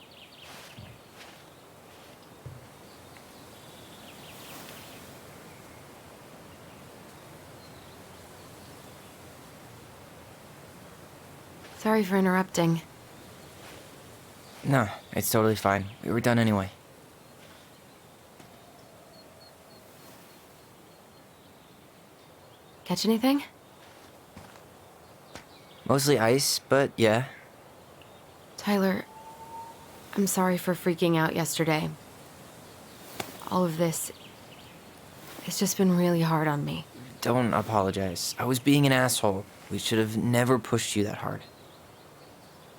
Sorry for interrupting. No, it's totally fine. We were done anyway. Catch anything? Mostly ice, but yeah. Tyler, I'm sorry for freaking out yesterday. All of this, it's just been really hard on me. Don't apologize. I was being an asshole. We should have never pushed you that hard.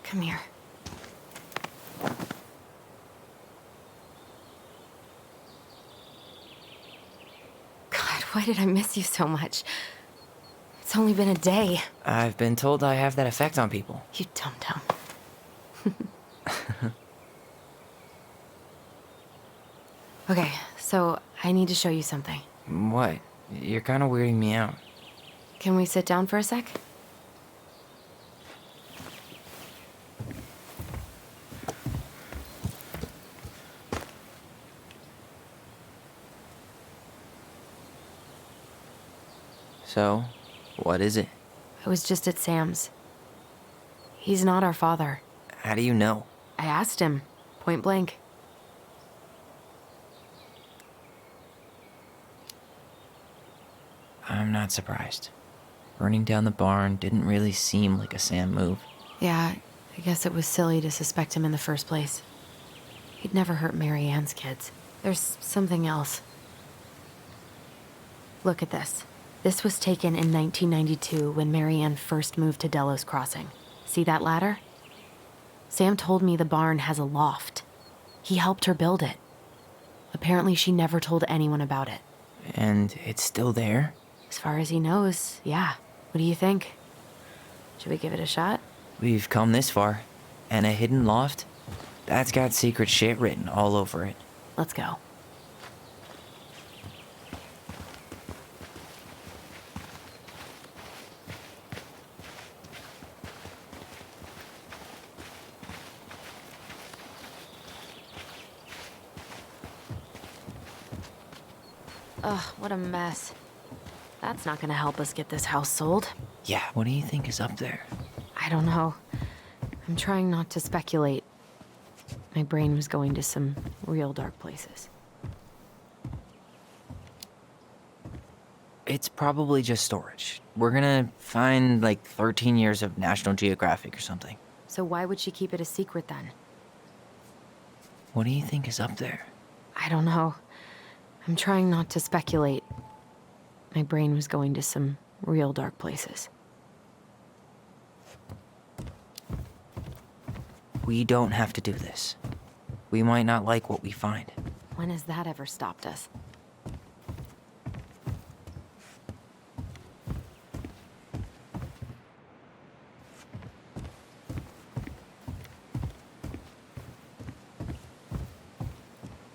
Come here. God, why did I miss you so much? It's only been a day. I've been told I have that effect on people. You dum-dum. Okay, so I need to show you something. What? You're kind of weirding me out. Can we sit down for a sec? So, what is it? I was just at Sam's. He's not our father. How do you know? I asked him, point blank. I'm not surprised. Burning down the barn didn't really seem like a Sam move. Yeah, I guess it was silly to suspect him in the first place. He'd never hurt Mary Ann's kids. There's something else. Look at this. This was taken in 1992 when Mary Ann first moved to Delos Crossing. See that ladder? Sam told me the barn has a loft. He helped her build it. Apparently she never told anyone about it. And it's still there? As far as he knows, yeah. What do you think? Should we give it a shot? We've come this far. And a hidden loft? That's got secret shit written all over it. Let's go. Ugh, what a mess. That's not gonna help us get this house sold. Yeah, what do you think is up there? I don't know. I'm trying not to speculate. My brain was going to some real dark places. It's probably just storage. We're gonna find like 13 years of National Geographic or something. So why would she keep it a secret then? What do you think is up there? I don't know. I'm trying not to speculate. My brain was going to some real dark places. We don't have to do this. We might not like what we find. When has that ever stopped us?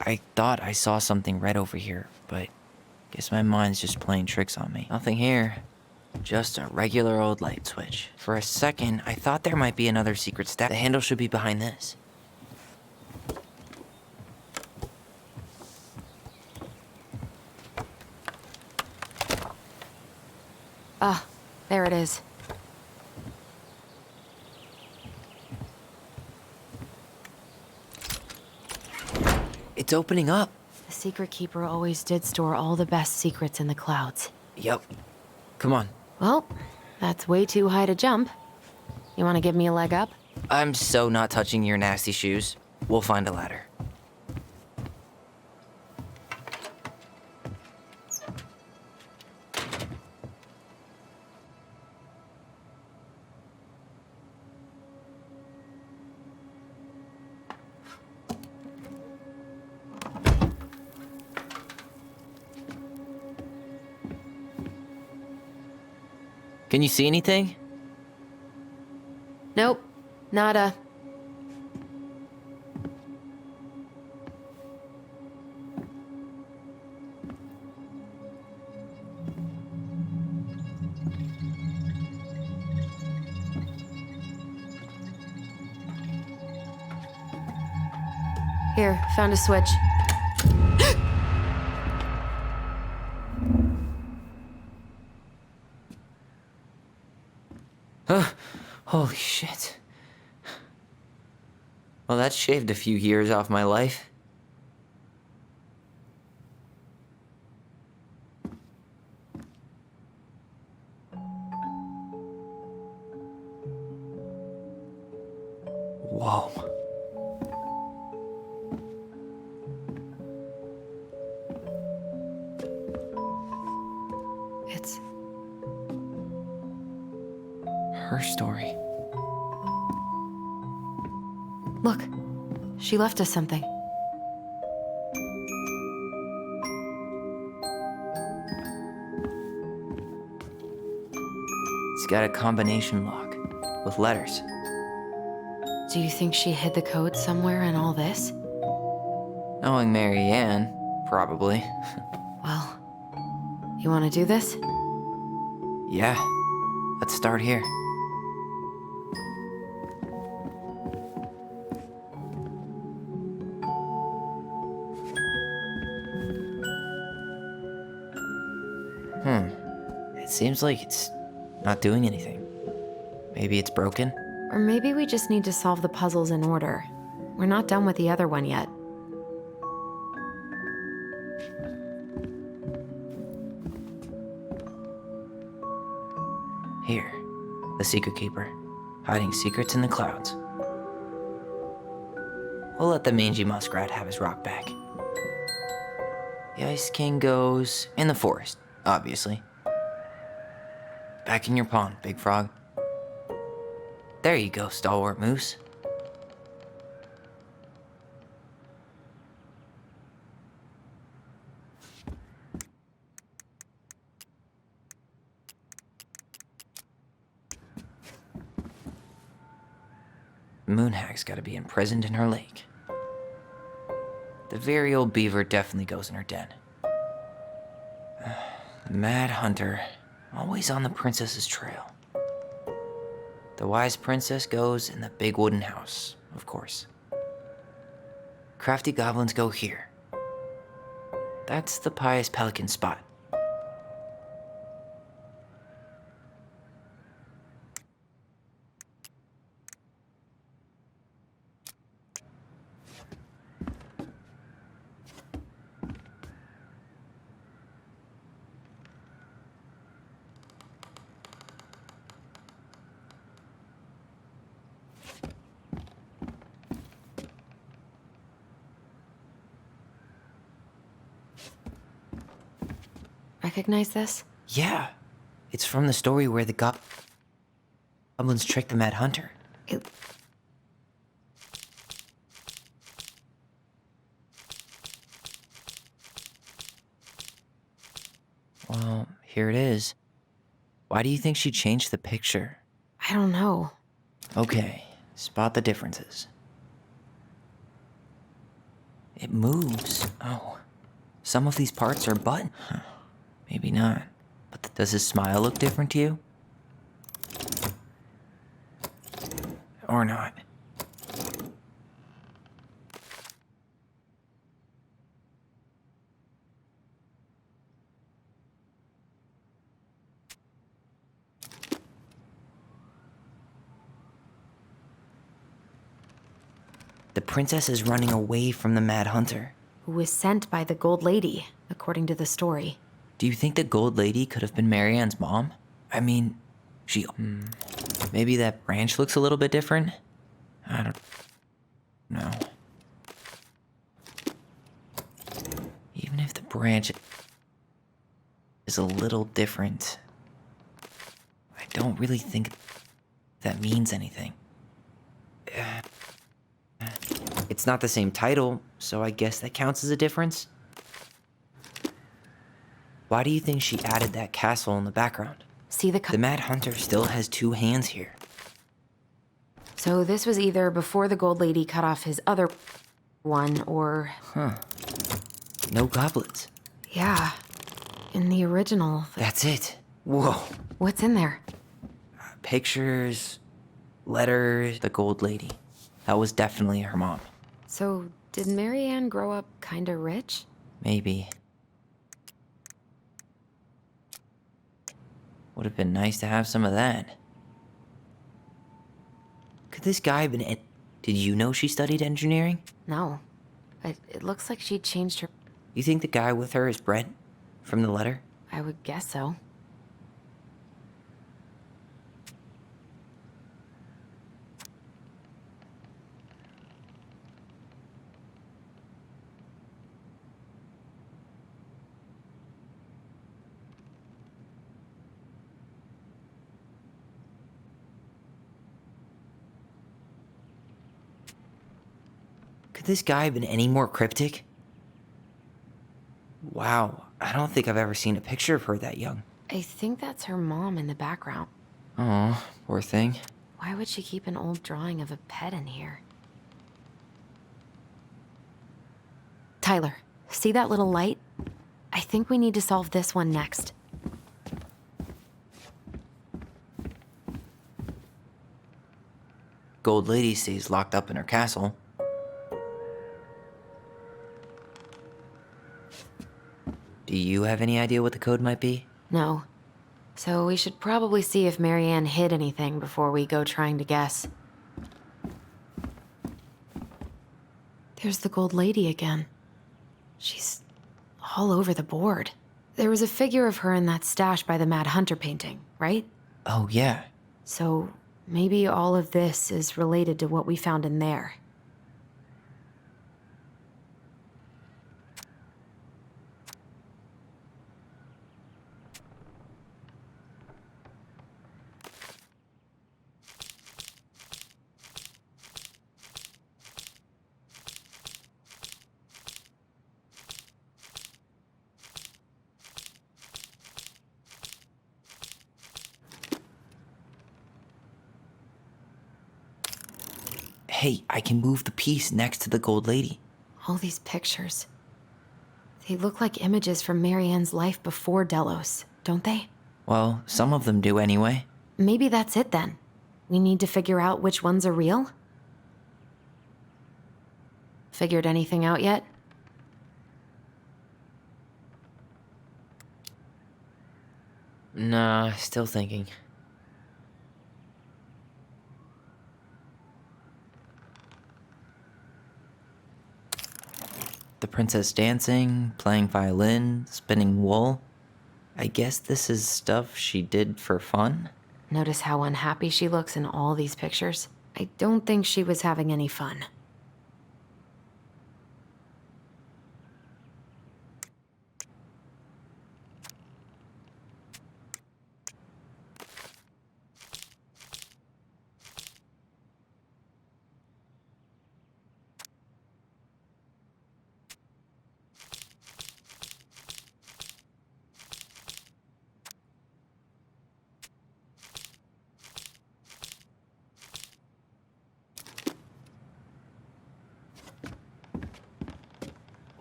I thought I saw something red over here, but guess my mind's just playing tricks on me. Nothing here. Just a regular old light switch. For a second, I thought there might be another secret step. The handle should be behind this. Ah, there it is. It's opening up. The secret keeper always did store all the best secrets in the clouds. Yep. Come on. Well, that's way too high to jump. You want to give me a leg up? I'm so not touching your nasty shoes. We'll find a ladder. Can you see anything? Nope. Nada. Here, found a switch. Holy shit. Well, that shaved a few years off my life. Whoa. It's her story. Look, she left us something. It's got a combination lock with letters. Do you think she hid the code somewhere in all this? Knowing Mary Ann, probably. Well, you want to do this? Yeah, let's start here. It seems like it's not doing anything. Maybe it's broken? Or maybe we just need to solve the puzzles in order. We're not done with the other one yet. Here, the Secret Keeper, hiding secrets in the clouds. We'll let the mangy muskrat have his rock back. The Ice King goes in the forest, obviously. Back in your pond, Big Frog. There you go, Stalwart Moose. Moonhag's gotta be imprisoned in her lake. The very old beaver definitely goes in her den. The Mad Hunter, always on the princess's trail. The wise princess goes in the big wooden house, of course. Crafty goblins go here. That's the pious pelican spot. Recognize this? Yeah, it's from the story where the goblins tricked the Mad Hunter. Well, here it is. Why do you think she changed the picture? I don't know. Okay, spot the differences. It moves. Oh, some of these parts are button. Huh. Maybe not. But does his smile look different to you? Or not? The princess is running away from the Mad Hunter. Who was sent by the Gold Lady, according to the story. Do you think the Gold Lady could have been Marianne's mom? I mean, maybe that branch looks a little bit different? I don't know. Even if the branch is a little different, I don't really think that means anything. It's not the same title, so I guess that counts as a difference. Why do you think she added that castle in the background? See the Mad Hunter still has two hands here. So this was either before the Gold Lady cut off his other one, or... Huh. No goblins. Yeah. In the original... That's it. Whoa. What's in there? Pictures, letters, the Gold Lady. That was definitely her mom. So, did Marianne grow up kinda rich? Maybe. Would have been nice to have some of that. Could this guy have been... Did you know she studied engineering? No. But it looks like she changed her... You think the guy with her is Brett? From the letter? I would guess so. Could this guy have been any more cryptic? Wow, I don't think I've ever seen a picture of her that young. I think that's her mom in the background. Oh, poor thing. Why would she keep an old drawing of a pet in here? Tyler, see that little light? I think we need to solve this one next. Gold Lady stays locked up in her castle. Do you have any idea what the code might be? No. So we should probably see if Marianne hid anything before we go trying to guess. There's the Gold Lady again. She's all over the board. There was a figure of her in that stash by the Mad Hunter painting, right? Oh, yeah. So maybe all of this is related to what we found in there. Hey, I can move the piece next to the gold lady. All these pictures. They look like images from Marianne's life before Delos, don't they? Well, some of them do anyway. Maybe that's it then. We need to figure out which ones are real? Figured anything out yet? Nah, still thinking. The princess dancing, playing violin, spinning wool. I guess this is stuff she did for fun? Notice how unhappy she looks in all these pictures? I don't think she was having any fun.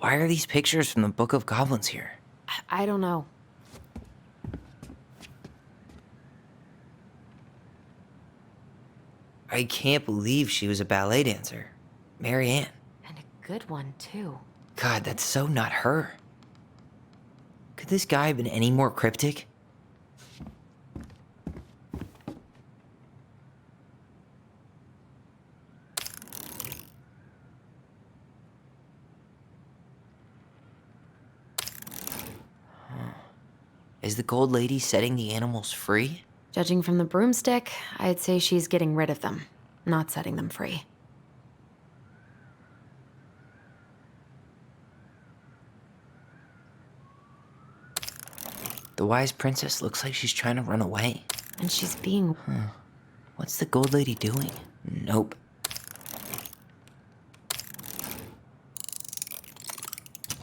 Why are these pictures from the Book of Goblins here? I don't know. I can't believe she was a ballet dancer. Marianne. And a good one, too. God, that's so not her. Could this guy have been any more cryptic? Is the gold lady setting the animals free? Judging from the broomstick, I'd say she's getting rid of them, not setting them free. The wise princess looks like she's trying to run away. And she's being... What's the gold lady doing? Nope.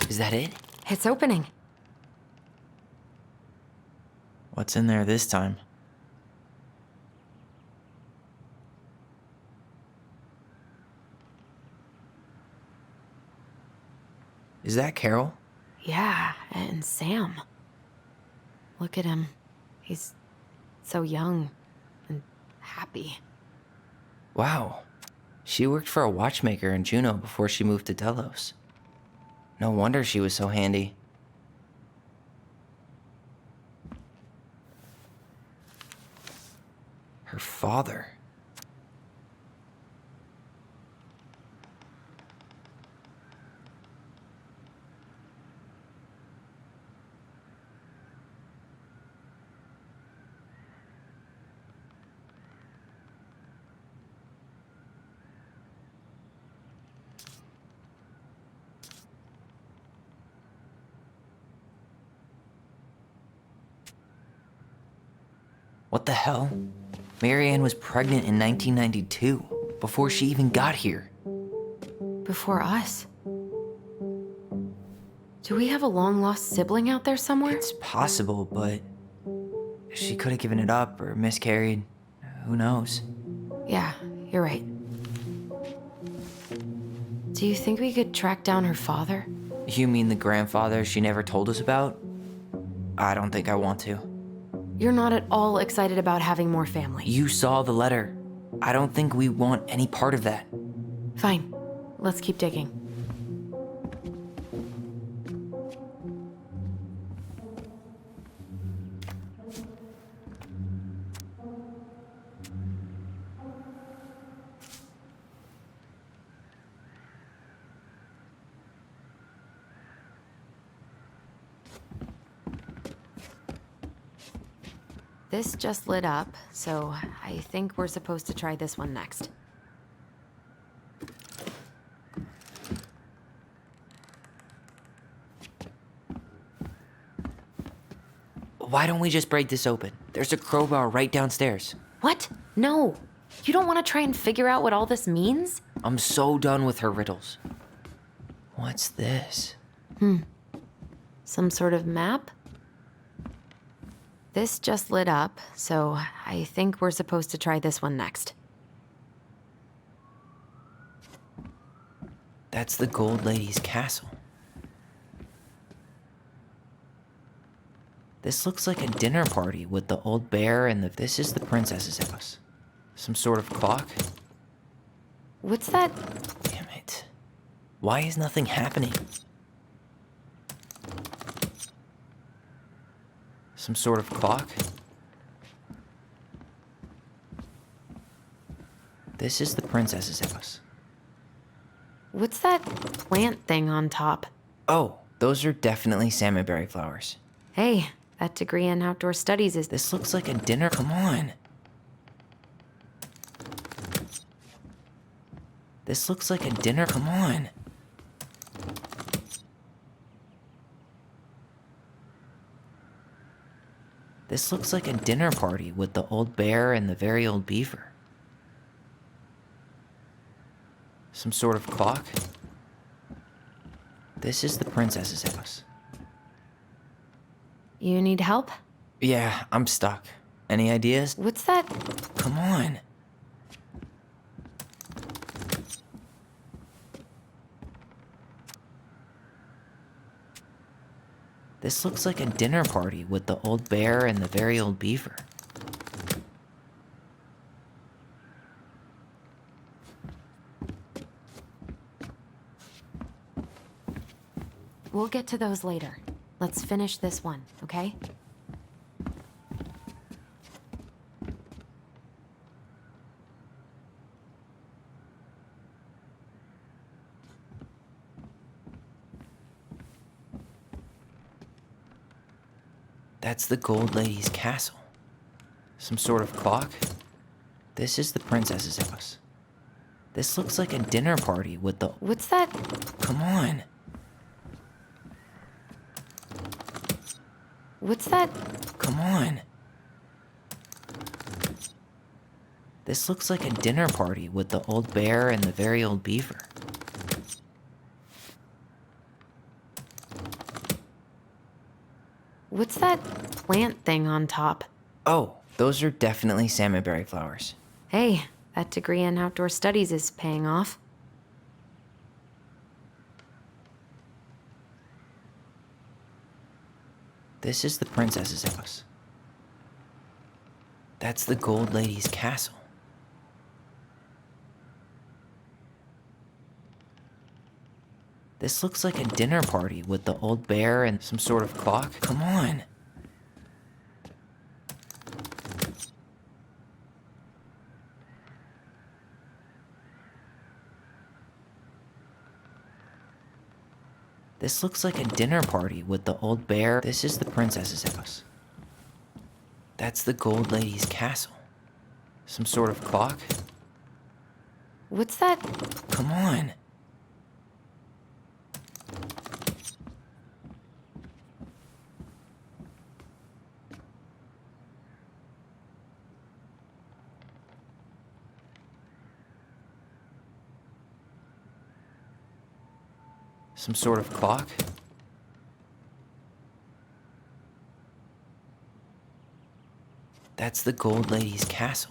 Is that it? It's opening. What's in there this time? Is that Carol? Yeah, and Sam. Look at him. He's so young and happy. Wow. She worked for a watchmaker in Juneau before she moved to Delos. No wonder she was so handy. Her father. What the hell? Marianne was pregnant in 1992, before she even got here. Before us? Do we have a long-lost sibling out there somewhere? It's possible, but she could have given it up or miscarried. Who knows? Yeah, you're right. Do you think we could track down her father? You mean the grandfather she never told us about? I don't think I want to. You're not at all excited about having more family. You saw the letter. I don't think we want any part of that. Fine. Let's keep digging. This just lit up, so I think we're supposed to try this one next. Why don't we just break this open? There's a crowbar right downstairs. What? No. You don't want to try and figure out what all this means? I'm so done with her riddles. What's this? Some sort of map? This just lit up, so I think we're supposed to try this one next. That's the Gold Lady's castle. This looks like a dinner party with the old bear and this is the princess's house. Some sort of clock? What's that? Damn it. Why is nothing happening? Some sort of clock? This is the princess's house. What's that plant thing on top? Oh, those are definitely salmonberry flowers. Hey, that degree in outdoor studies is... This looks like a dinner. Come on. This looks like a dinner. Come on. This looks like a dinner party with the old bear and the very old beaver. Some sort of clock? This is the princess's house. You need help? Yeah, I'm stuck. Any ideas? What's that? Come on. This looks like a dinner party with the old bear and the very old beaver. We'll get to those later. Let's finish this one, okay? That's the Gold Lady's castle. Some sort of clock? This is the princess's house. This looks like a dinner party with the... What's that? Come on. What's that? Come on. This looks like a dinner party with the old bear and the very old beaver. What's that plant thing on top? Oh, those are definitely salmonberry flowers. Hey, that degree in outdoor studies is paying off. This is the princess's house. That's the Gold Lady's castle. This looks like a dinner party with the old bear and some sort of clock. Come on. This looks like a dinner party with the old bear. This is the princess's house. That's the Gold Lady's castle. Some sort of clock? What's that? Come on. Some sort of clock? That's the Gold Lady's castle.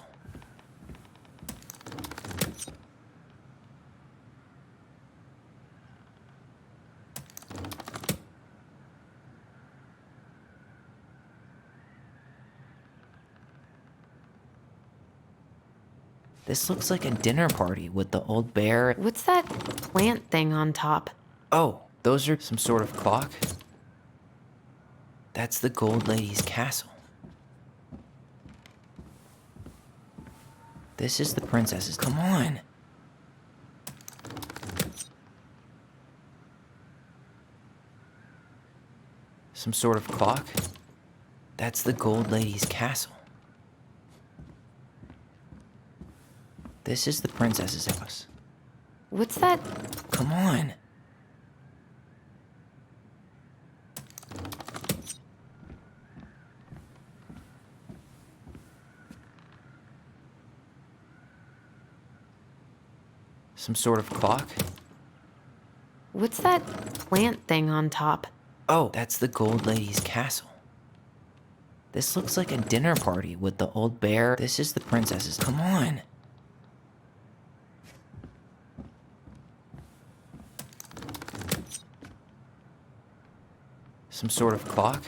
This looks like a dinner party with the old bear. What's that plant thing on top? Oh, those are some sort of clock? That's the Gold Lady's castle. This is the princess's. Come on. Some sort of clock? That's the Gold Lady's castle. This is the princess's house. What's that? Come on. Some sort of clock? What's that plant thing on top? Oh, that's the Gold Lady's castle. This looks like a dinner party with the old bear. This is the princess's. Come on. Some sort of clock?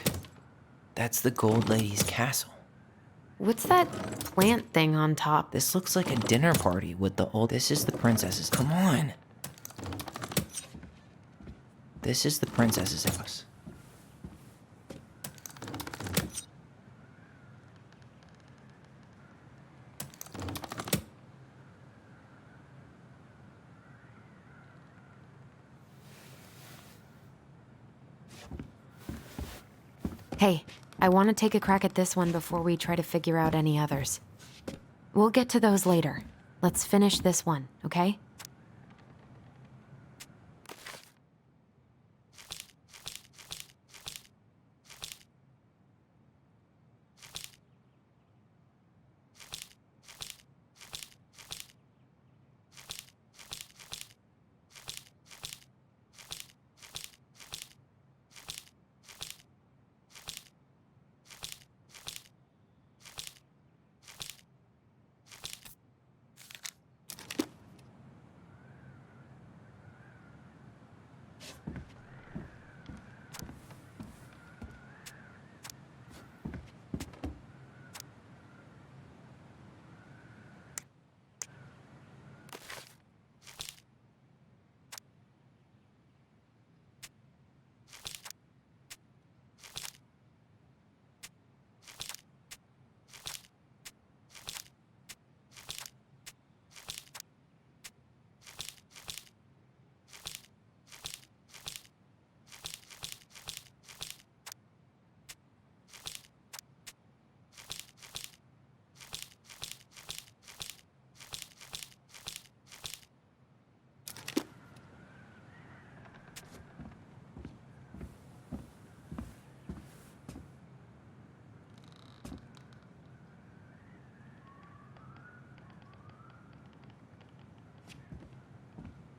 That's the Gold Lady's castle. What's that plant thing on top? This looks like a dinner party with the old. This is the princess's. Come on. This is the princess's house. Hey, I want to take a crack at this one before we try to figure out any others. We'll get to those later. Let's finish this one, okay?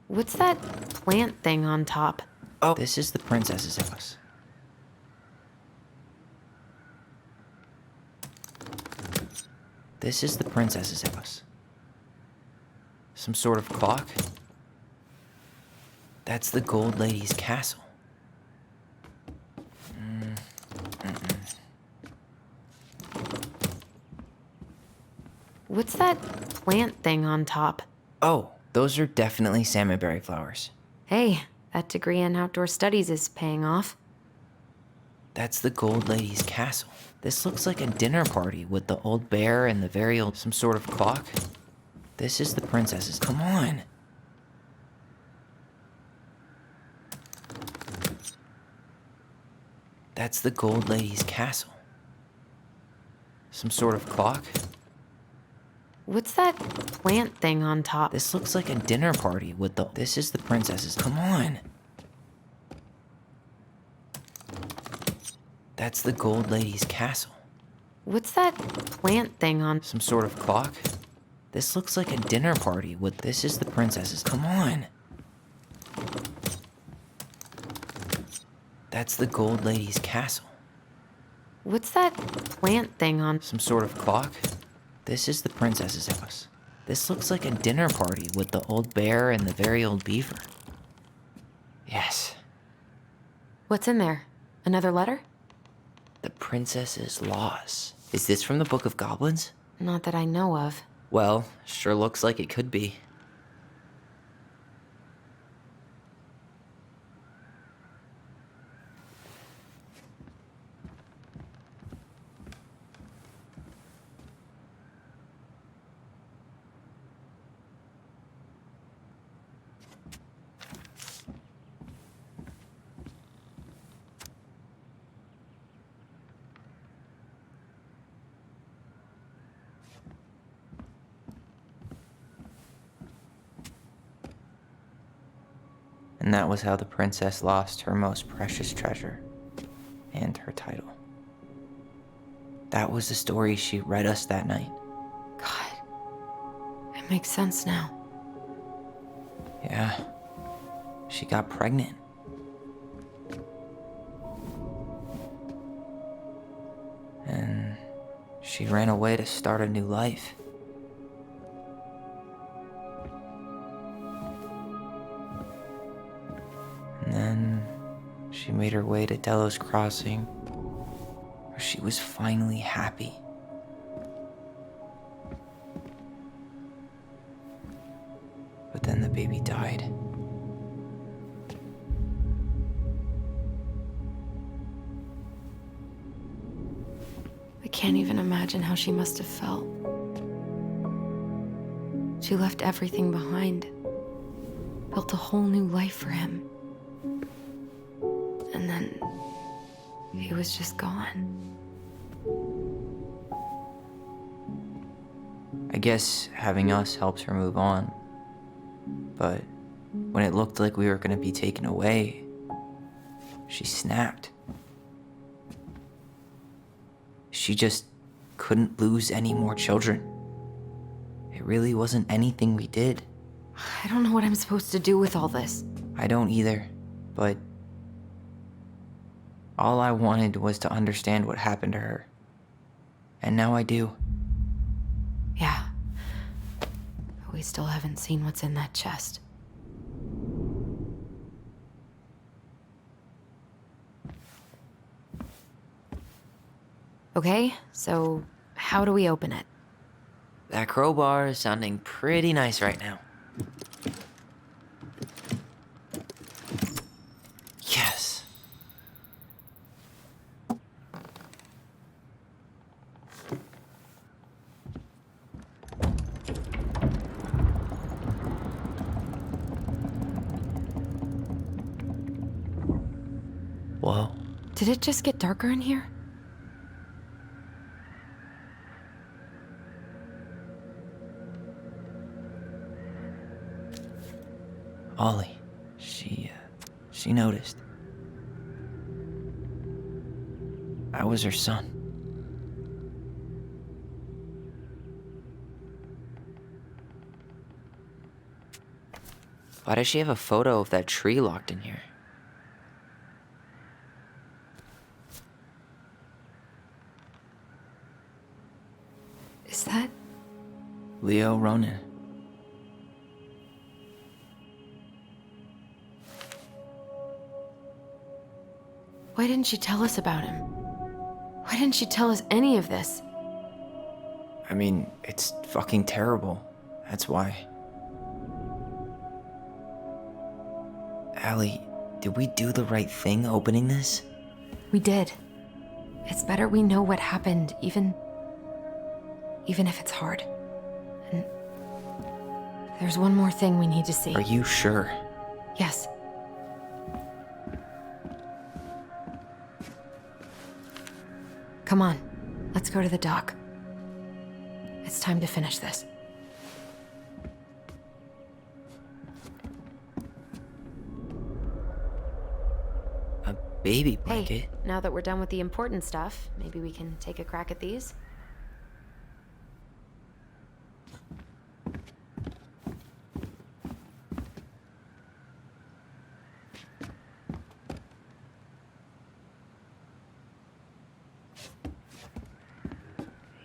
What's that plant thing on top? Oh, this is the princess's house. This is the princess's house. Some sort of clock? That's the Gold Lady's castle. What's that plant thing on top? Oh, those are definitely salmonberry flowers. Hey, that degree in outdoor studies is paying off. That's the Gold Lady's castle. This looks like a dinner party with the old bear and the very old. Some sort of clock? This is the princess's. Come on. That's the Gold Lady's castle. Some sort of clock? What's that plant thing on top? This looks like a dinner party with the. This is the princess's. Come on. That's the Gold Lady's castle. What's that plant thing on? Some sort of clock? This looks like a dinner party with. This is the princess's. Come on. That's the Gold Lady's castle. What's that plant thing on? Some sort of clock? This is the princess's house. This looks like a dinner party with the old bear and the very old beaver. Yes. What's in there? Another letter? The princess's laws. Is this from the Book of Goblins? Not that I know of. Well, sure looks like it could be. And that was how the princess lost her most precious treasure and her title. That was the story she read us that night. God, it makes sense now. Yeah, she got pregnant. And she ran away to start a new life. And then she made her way to Delos Crossing, where she was finally happy. But then the baby died. I can't even imagine how she must have felt. She left everything behind, built a whole new life for him. And then he was just gone. I guess having us helps her move on. But when it looked like we were gonna be taken away, she snapped. She just couldn't lose any more children. It really wasn't anything we did. I don't know what I'm supposed to do with all this. I don't either, but all I wanted was to understand what happened to her. And now I do. Yeah. But we still haven't seen what's in that chest. Okay, so how do we open it? That crowbar is sounding pretty nice right now. Yes. Whoa. Did it just get darker in here? Ollie, she noticed. I was her son. Why does she have a photo of that tree locked in here? Is that... Leo Ronan. Why didn't she tell us about him? Why didn't she tell us any of this? I mean, it's fucking terrible. That's why. Allie, did we do the right thing opening this? We did. It's better we know what happened, even if it's hard. And there's one more thing we need to see. Are you sure? Yes. Come on, let's go to the dock. It's time to finish this. A baby blanket? Hey, now that we're done with the important stuff, maybe we can take a crack at these?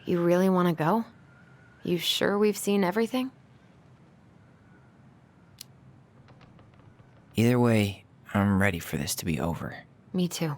You really want to go? You sure we've seen everything? Either way, I'm ready for this to be over. Me too.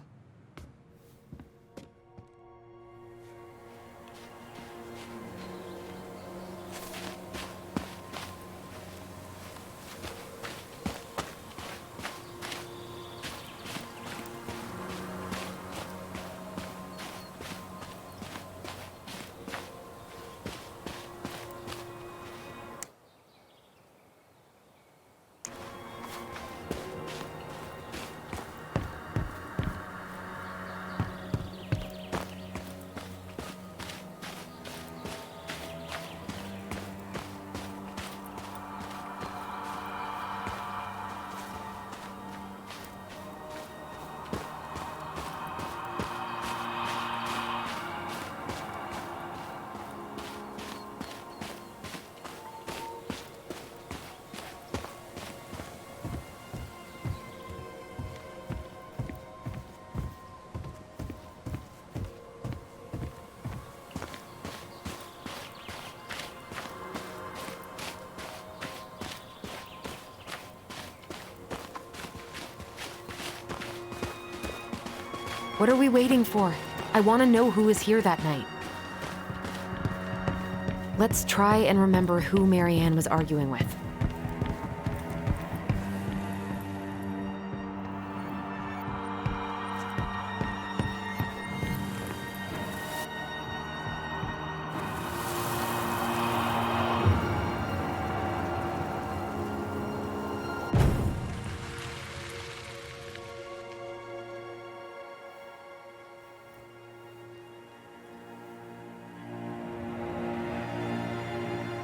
What are we waiting for? I want to know who was here that night. Let's try and remember who Marianne was arguing with.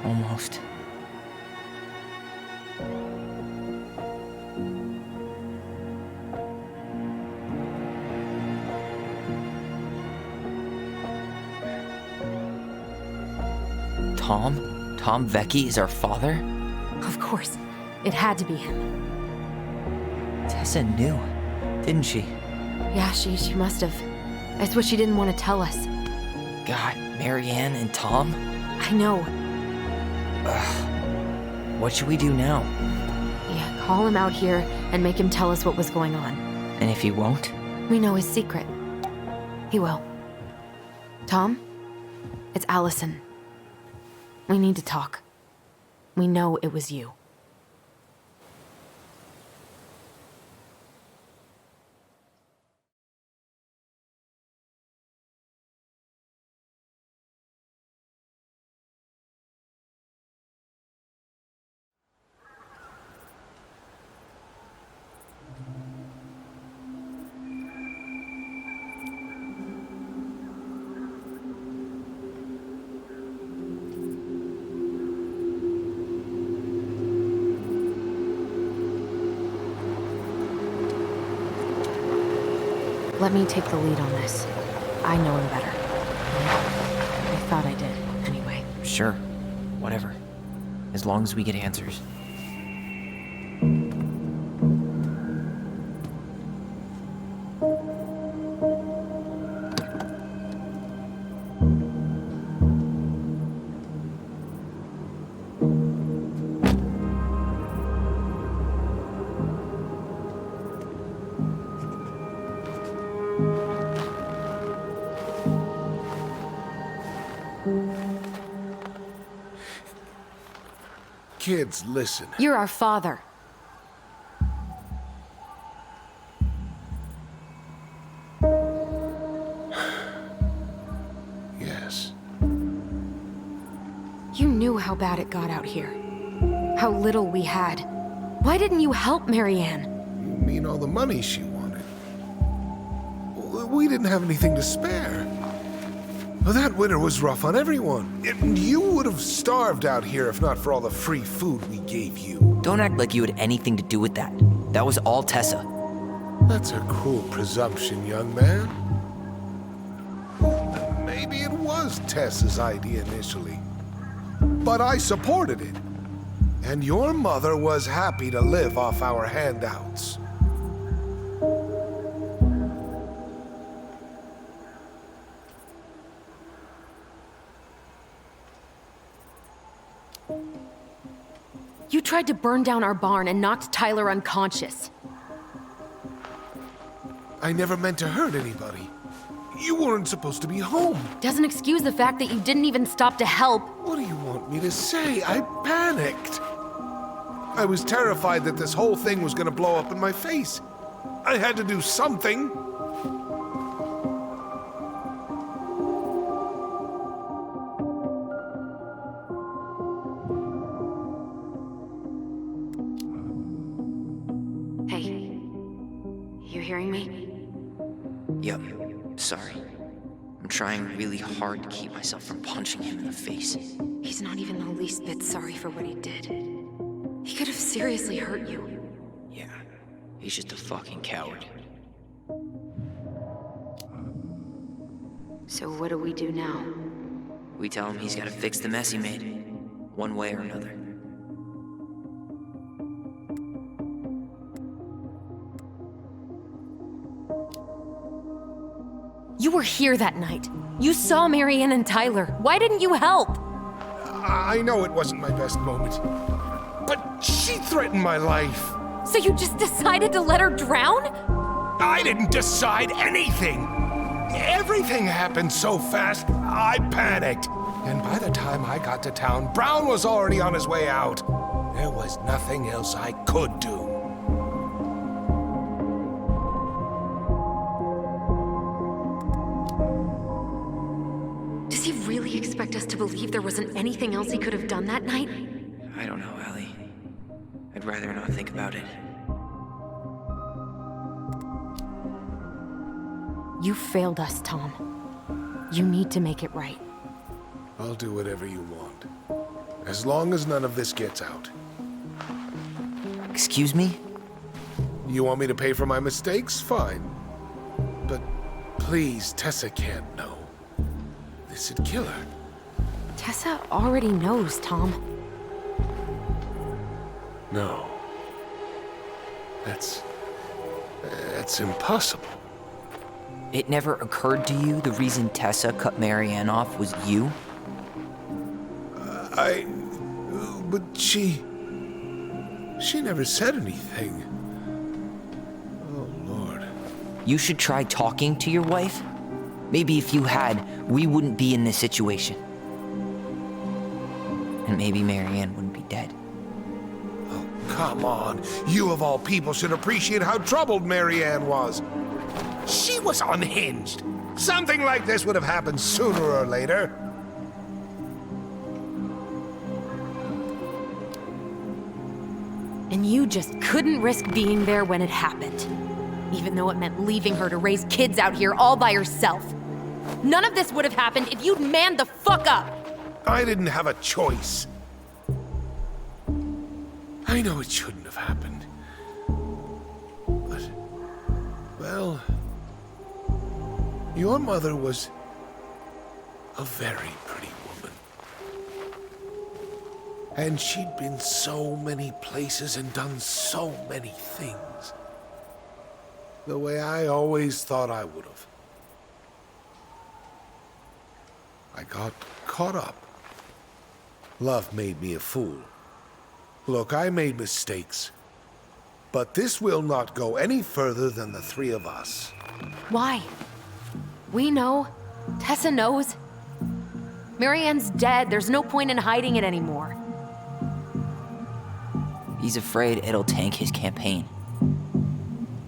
Almost. Tom? Tom Vecchi is our father? Of course. It had to be him. Tessa knew, didn't she? Yeah, she must have. That's what she didn't want to tell us. God, Marianne and Tom? I know. Ugh. What should we do now? Yeah, call him out here and make him tell us what was going on. And if he won't? We know his secret. He will. Tom? It's Allison. We need to talk. We know it was you. Let me take the lead on this. I know him better. I thought I did, anyway. Sure. Whatever. As long as we get answers. Kids, listen. You're our father. Yes. You knew how bad it got out here. How little we had. Why didn't you help Marianne? You mean all the money she wanted? We didn't have anything to spare. Well, that winter was rough on everyone. You would have starved out here if not for all the free food we gave you. Don't act like you had anything to do with that. That was all Tessa. That's a cruel presumption, young man. Maybe it was Tessa's idea initially. But I supported it. And your mother was happy to live off our handouts. You tried to burn down our barn and knocked Tyler unconscious. I never meant to hurt anybody. You weren't supposed to be home. Doesn't excuse the fact that you didn't even stop to help. What do you want me to say? I panicked. I was terrified that this whole thing was gonna blow up in my face. I had to do something. Hey, you hearing me? Yep. Sorry. I'm trying really hard to keep myself from punching him in the face. He's not even the least bit sorry for what he did. He could have seriously hurt you. Yeah. He's just a fucking coward. So what do we do now? We tell him he's gotta fix the mess he made. One way or another. You were here that night. You saw Marianne and Tyler. Why didn't you help? I know it wasn't my best moment. But she threatened my life. So you just decided to let her drown? I didn't decide anything. Everything happened so fast, I panicked. And by the time I got to town, Brown was already on his way out. There was nothing else I could do. Does he really expect us to believe there wasn't anything else he could have done that night? I don't know, Ellie. I'd rather not think about it. You failed us, Tom. You need to make it right. I'll do whatever you want. As long as none of this gets out. Excuse me? You want me to pay for my mistakes? Fine. But please, Tessa can't know. This'd kill her. Tessa already knows, Tom. No. That's impossible. It never occurred to you the reason Tessa cut Marianne off was you? But she never said anything. Oh, Lord. You should try talking to your wife. Maybe if you had, we wouldn't be in this situation. And maybe Marianne wouldn't be dead. Oh, come on. You of all people should appreciate how troubled Marianne was. She was unhinged. Something like this would have happened sooner or later. And you just couldn't risk being there when it happened. Even though it meant leaving her to raise kids out here all by herself. None of this would have happened if you'd manned the fuck up! I didn't have a choice. I know it shouldn't have happened. But, well, your mother was a very pretty woman. And she'd been so many places and done so many things. The way I always thought I would have. I got caught up. Love made me a fool. Look, I made mistakes. But this will not go any further than the three of us. Why? We know. Tessa knows. Marianne's dead. There's no point in hiding it anymore. He's afraid it'll tank his campaign.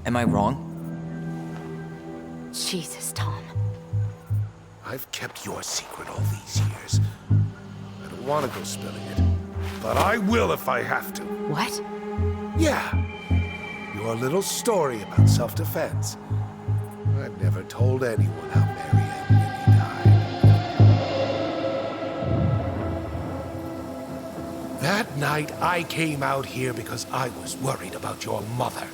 Am I wrong? Jesus, Tom. I've kept your secret all these years. I don't want to go spilling it. But I will if I have to. What? Yeah. Your little story about self-defense. I've never told anyone how Marianne really died. That night, I came out here because I was worried about your mother.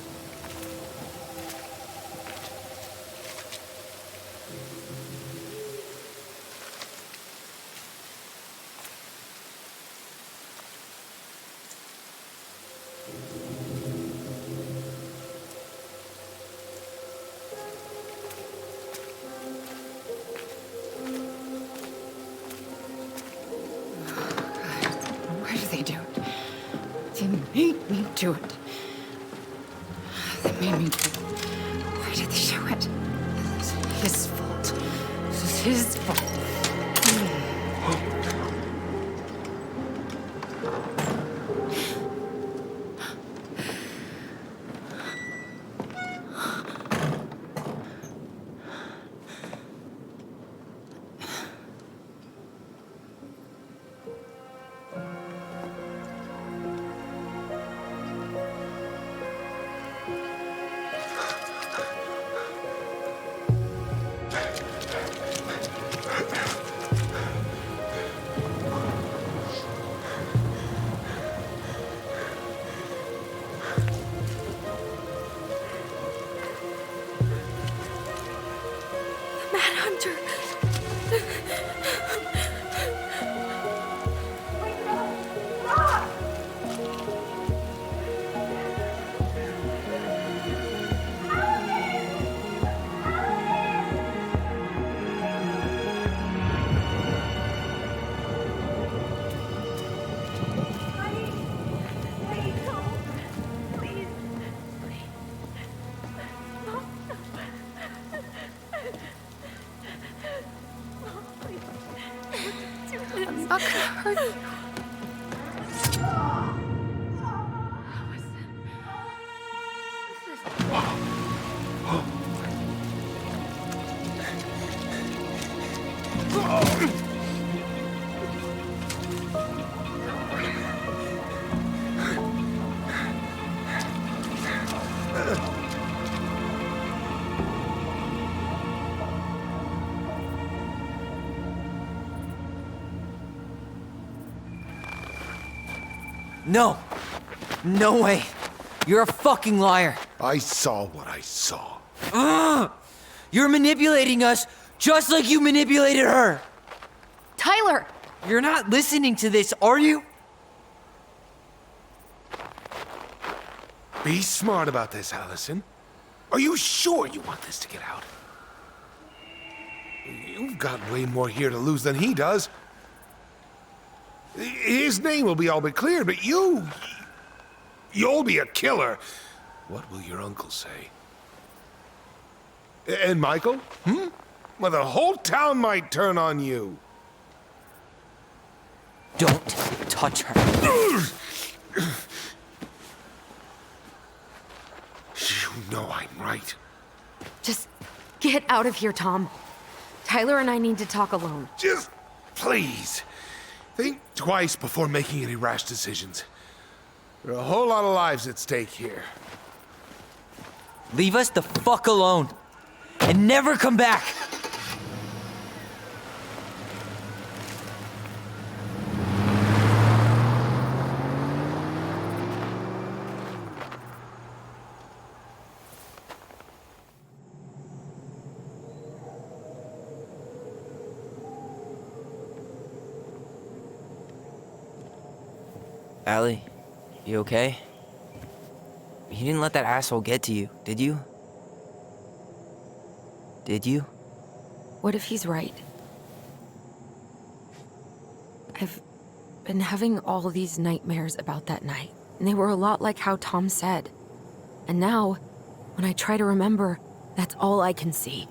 Why did they do it? They made me do it. They made me do it. Why did they do it? This is his fault. This is his fault. It's not gonna hurt you. No! No way! You're a fucking liar! I saw what I saw. You're manipulating us just like you manipulated her! Tyler! You're not listening to this, are you? Be smart about this, Allison. Are you sure you want this to get out? You've got way more here to lose than he does. His name will be all but cleared, but you'll be a killer. What will your uncle say? And Michael? Well, the whole town might turn on you. Don't touch her. You know I'm right. Just get out of here, Tom. Tyler and I need to talk alone. Just please. Think twice before making any rash decisions. There are a whole lot of lives at stake here. Leave us the fuck alone. And never come back! Allie, you okay? You didn't let that asshole get to you, did you? Did you? What if he's right? I've been having all these nightmares about that night, and they were a lot like how Tom said. And now, when I try to remember, that's all I can see.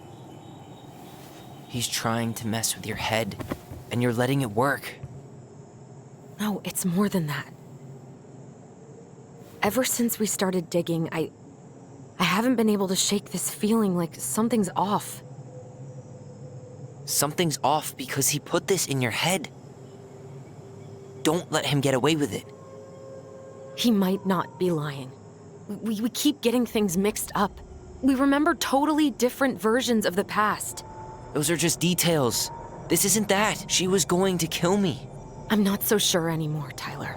He's trying to mess with your head, and you're letting it work. No, it's more than that. Ever since we started digging, I haven't been able to shake this feeling like something's off. Something's off because he put this in your head. Don't let him get away with it. He might not be lying. We keep getting things mixed up. We remember totally different versions of the past. Those are just details. This isn't that. She was going to kill me. I'm not so sure anymore, Tyler.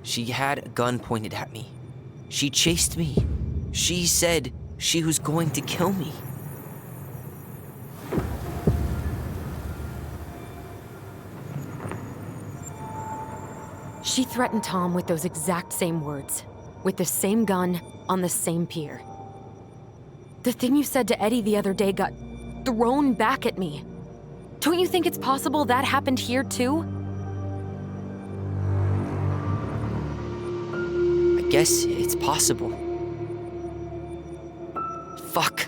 She had a gun pointed at me. She chased me. She said she was going to kill me. She threatened Tom with those exact same words, with the same gun, on the same pier. The thing you said to Eddie the other day got thrown back at me. Don't you think it's possible that happened here too? I guess it's possible. Fuck.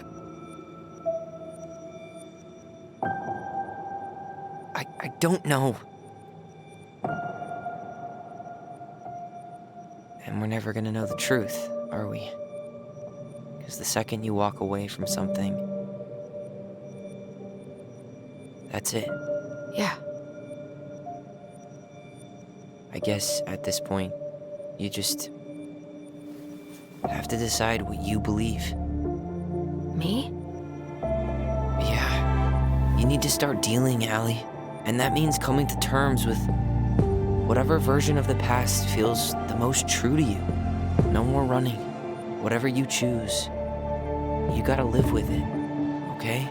I don't know. And we're never gonna know the truth, are we? Because the second you walk away from something, that's it. Yeah. I guess at this point, you just have to decide what you believe. Me? Yeah. You need to start dealing, Allie. And that means coming to terms with whatever version of the past feels the most true to you. No more running. Whatever you choose, you gotta live with it, okay?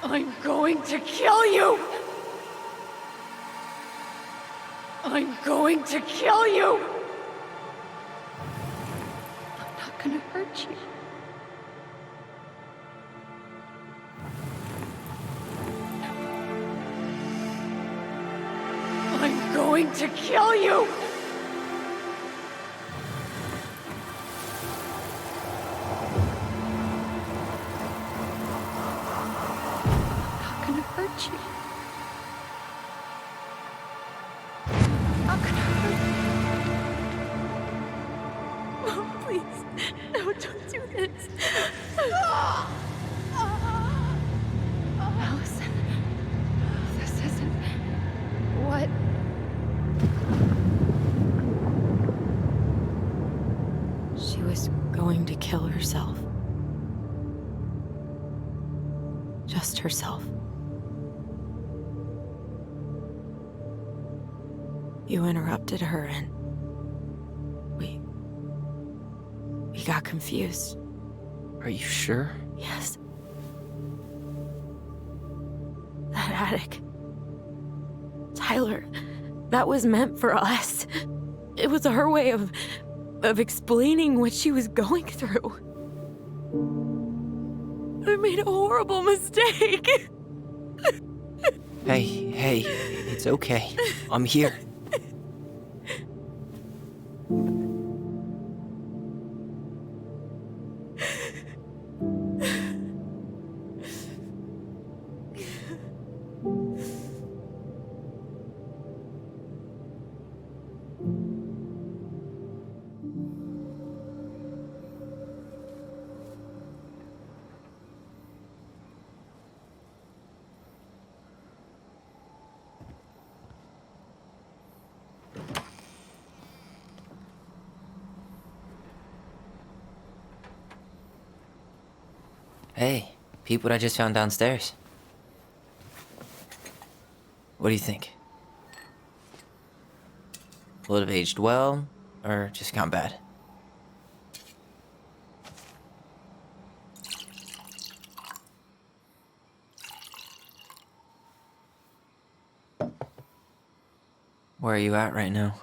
I'm going to kill you! I'm going to kill you! I'm not gonna hurt you. I'm going to kill you! Going to kill herself. Just herself. You interrupted her and we got confused. Are you sure? Yes. That attic. Tyler, that was meant for us. It was her way of explaining what she was going through. I made a horrible mistake. Hey, it's okay. I'm here. Hey, peep what I just found downstairs. What do you think? Will it have aged well, or just gone bad? Where are you at right now?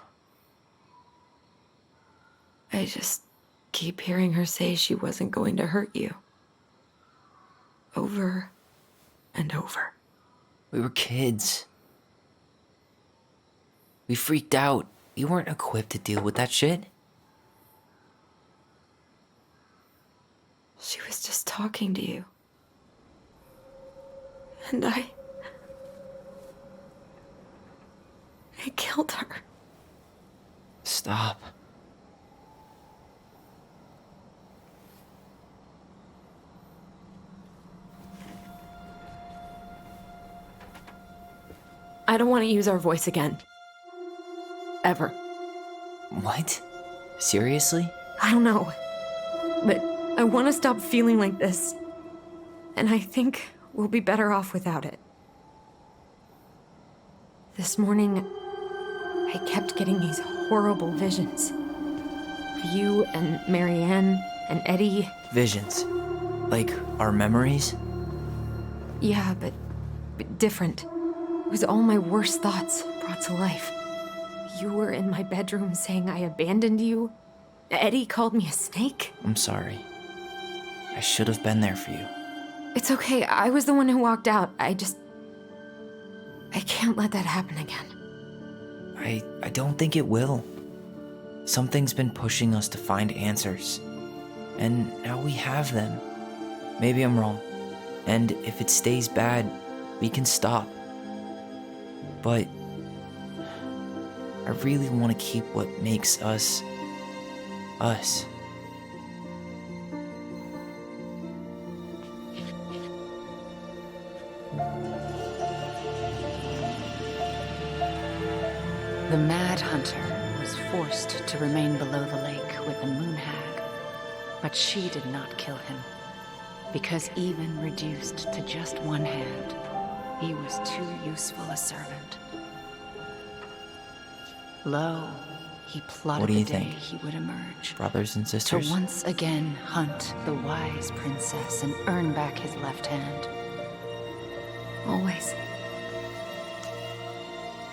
I just keep hearing her say she wasn't going to hurt you. Over and over. We were kids. We freaked out. We weren't equipped to deal with that shit. She was just talking to you. And I killed her. Stop. I don't want to use our voice again. Ever. What? Seriously? I don't know. But I want to stop feeling like this. And I think we'll be better off without it. This morning, I kept getting these horrible visions. Of you and Marianne and Eddie. Visions? Like our memories? Yeah, but different. It was all my worst thoughts brought to life. You were in my bedroom saying I abandoned you. Eddie called me a snake. I'm sorry. I should have been there for you. It's okay, I was the one who walked out. I can't let that happen again. I don't think it will. Something's been pushing us to find answers. And now we have them. Maybe I'm wrong. And if it stays bad, we can stop. But I really want to keep what makes us, us. The Mad Hunter was forced to remain below the lake with the Moon Hag, but she did not kill him, because even reduced to just one hand, he was too useful a servant. Lo, he plotted What do you the day think? he would emerge. Brothers and sisters? To once again hunt the wise princess and earn back his left hand. Always.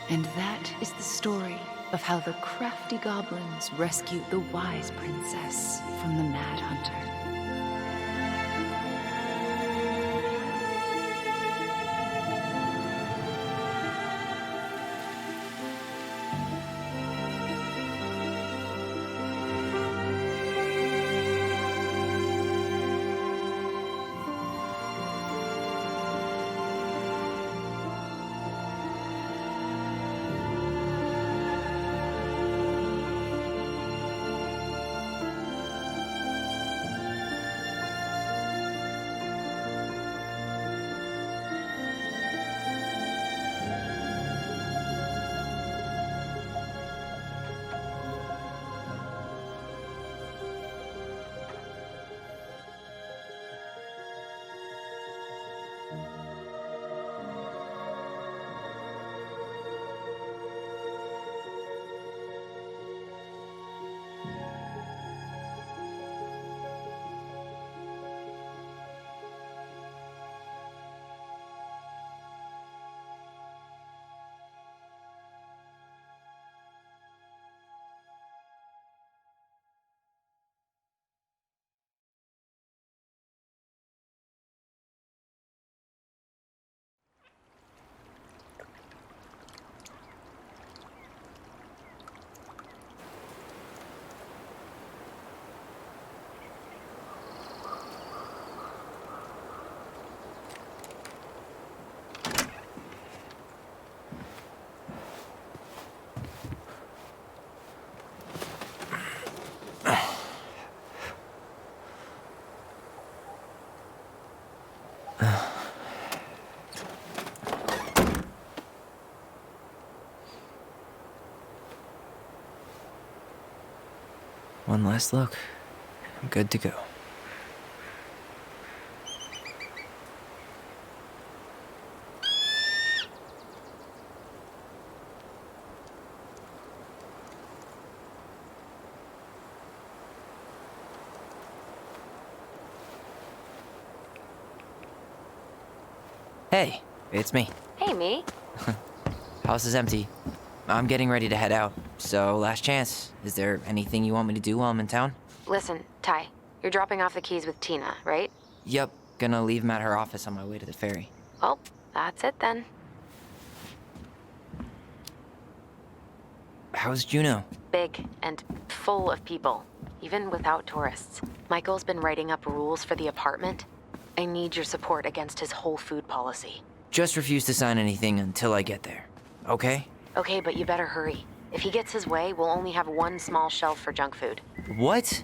And that is the story of how the crafty goblins rescued the wise princess from the Mad Hunter. One last look. I'm good to go. Hey, it's me. Hey, me. House is empty. I'm getting ready to head out, so last chance. Is there anything you want me to do while I'm in town? Listen, Ty, you're dropping off the keys with Tina, right? Yep, gonna leave them at her office on my way to the ferry. Well, that's it then. How's Juno? Big and full of people, even without tourists. Michael's been writing up rules for the apartment. I need your support against his whole food policy. Just refuse to sign anything until I get there, okay? Okay, but you better hurry. If he gets his way, we'll only have one small shelf for junk food. What?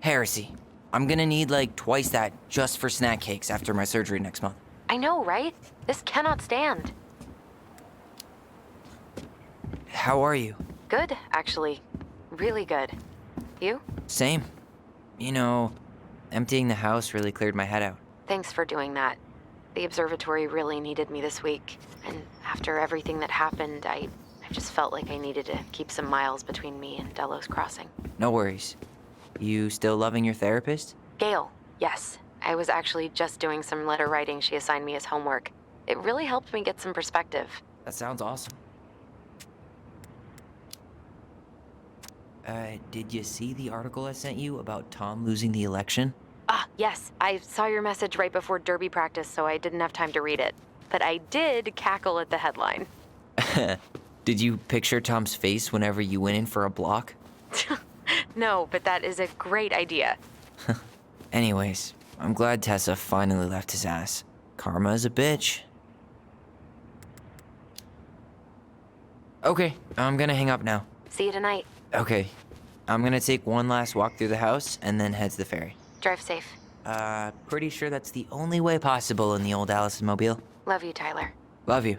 Heresy. I'm gonna need like twice that just for snack cakes after my surgery next month. I know, right? This cannot stand. How are you? Good, actually. Really good. You? Same. You know, emptying the house really cleared my head out. Thanks for doing that. The observatory really needed me this week. And after everything that happened, I just felt like I needed to keep some miles between me and Delos Crossing. No worries. You still loving your therapist? Gail, yes. I was actually just doing some letter writing she assigned me as homework. It really helped me get some perspective. That sounds awesome. Did you see the article I sent you about Tom losing the election? Ah, yes. I saw your message right before derby practice, so I didn't have time to read it. But I did cackle at the headline. Did you picture Tom's face whenever you went in for a block? No, but that is a great idea. Anyways, I'm glad Tessa finally left his ass. Karma is a bitch. Okay, I'm gonna hang up now. See you tonight. Okay, I'm gonna take one last walk through the house and then head to the ferry. Drive safe. Pretty sure that's the only way possible in the old Allison Mobile. Love you, Tyler. Love you.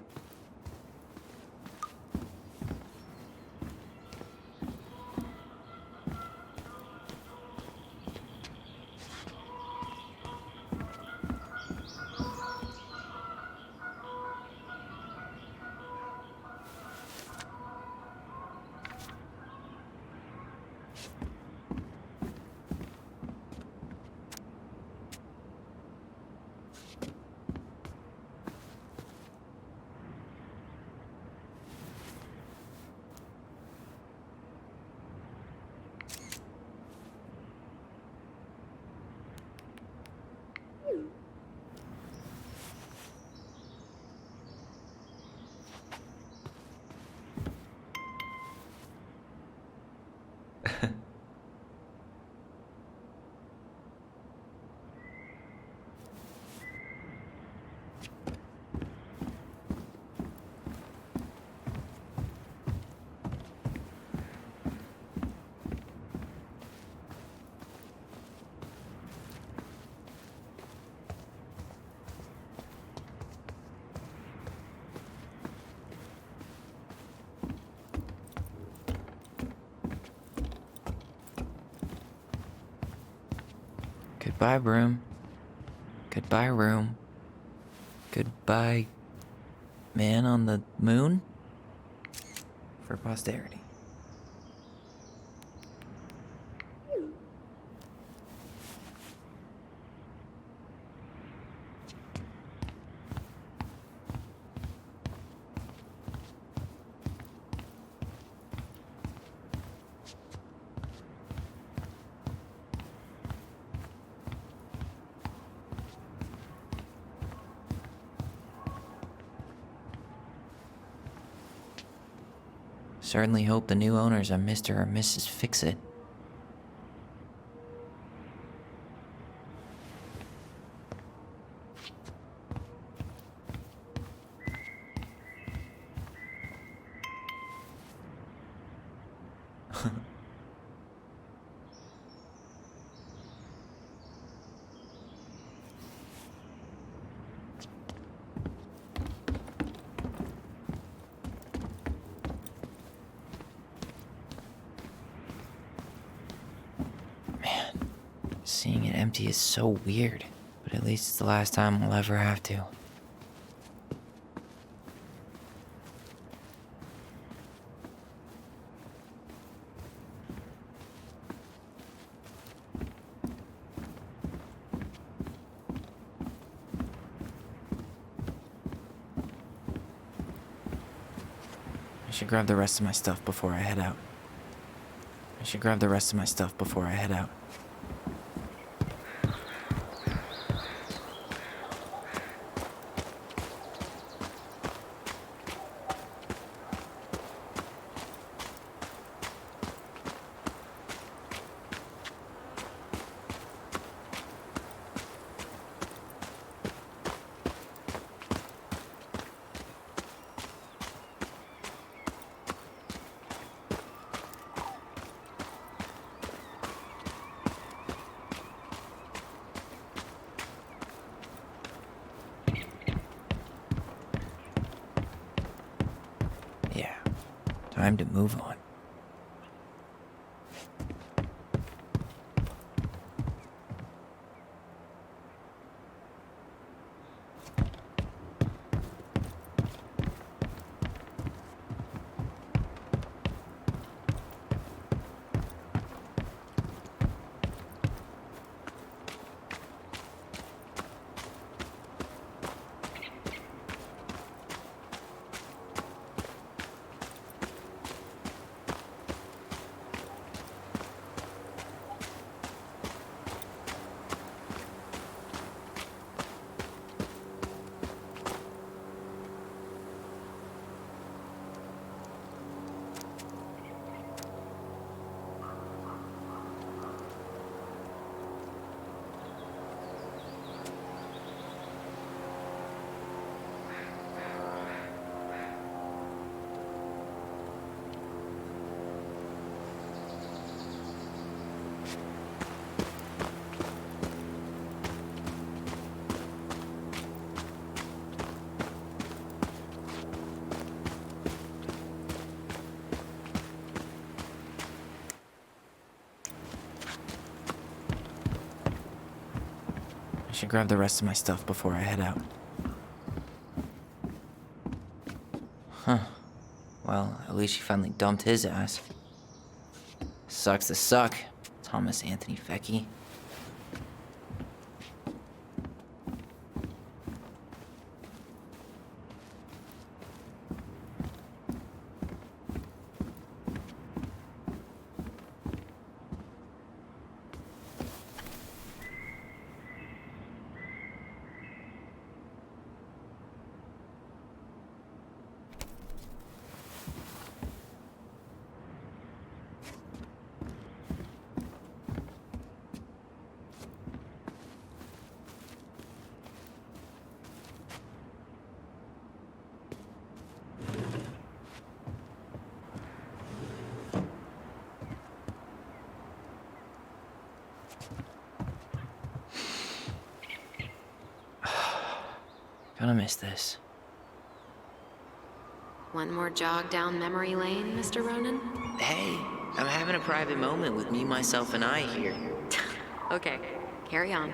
Goodbye, room. Goodbye, room. Goodbye, man on the moon? For posterity. Certainly hope the new owners are Mr. or Mrs. Fix-It. Seeing it empty is so weird, but at least it's the last time I'll ever have to. I should grab the rest of my stuff before I head out. time to move on. I should grab the rest of my stuff before I head out. Huh. Well, at least she finally dumped his ass. Sucks to suck, Thomas Anthony Fecky. Gonna miss this. One more jog down memory lane, Mr. Ronan? Hey, I'm having a private moment with me, myself, and I here. Okay, carry on.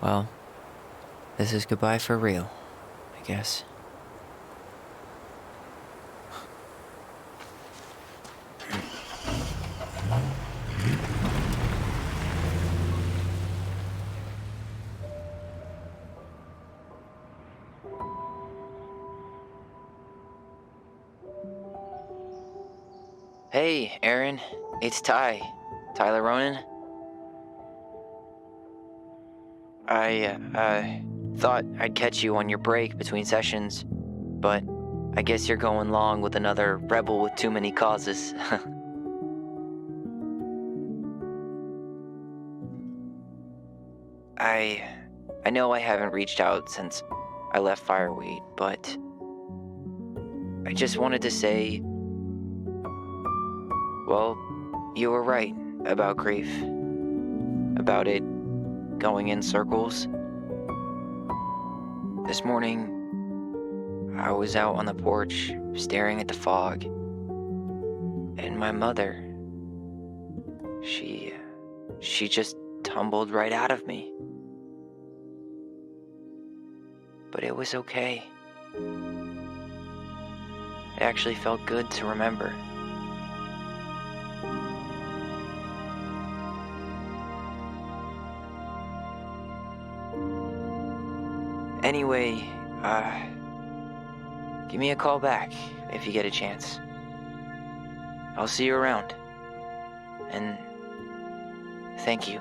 Well, this is goodbye for real, I guess. Hey, Aaron, it's Tyler Ronan. I thought I'd catch you on your break between sessions, but I guess you're going long with another rebel with too many causes. I know I haven't reached out since I left Fireweight, but I just wanted to say, well, you were right about grief, about it going in circles. This morning, I was out on the porch staring at the fog, And my mother, she just tumbled right out of me. But it was okay. It actually felt good to remember. Anyway, give me a call back if you get a chance. I'll see you around. And thank you.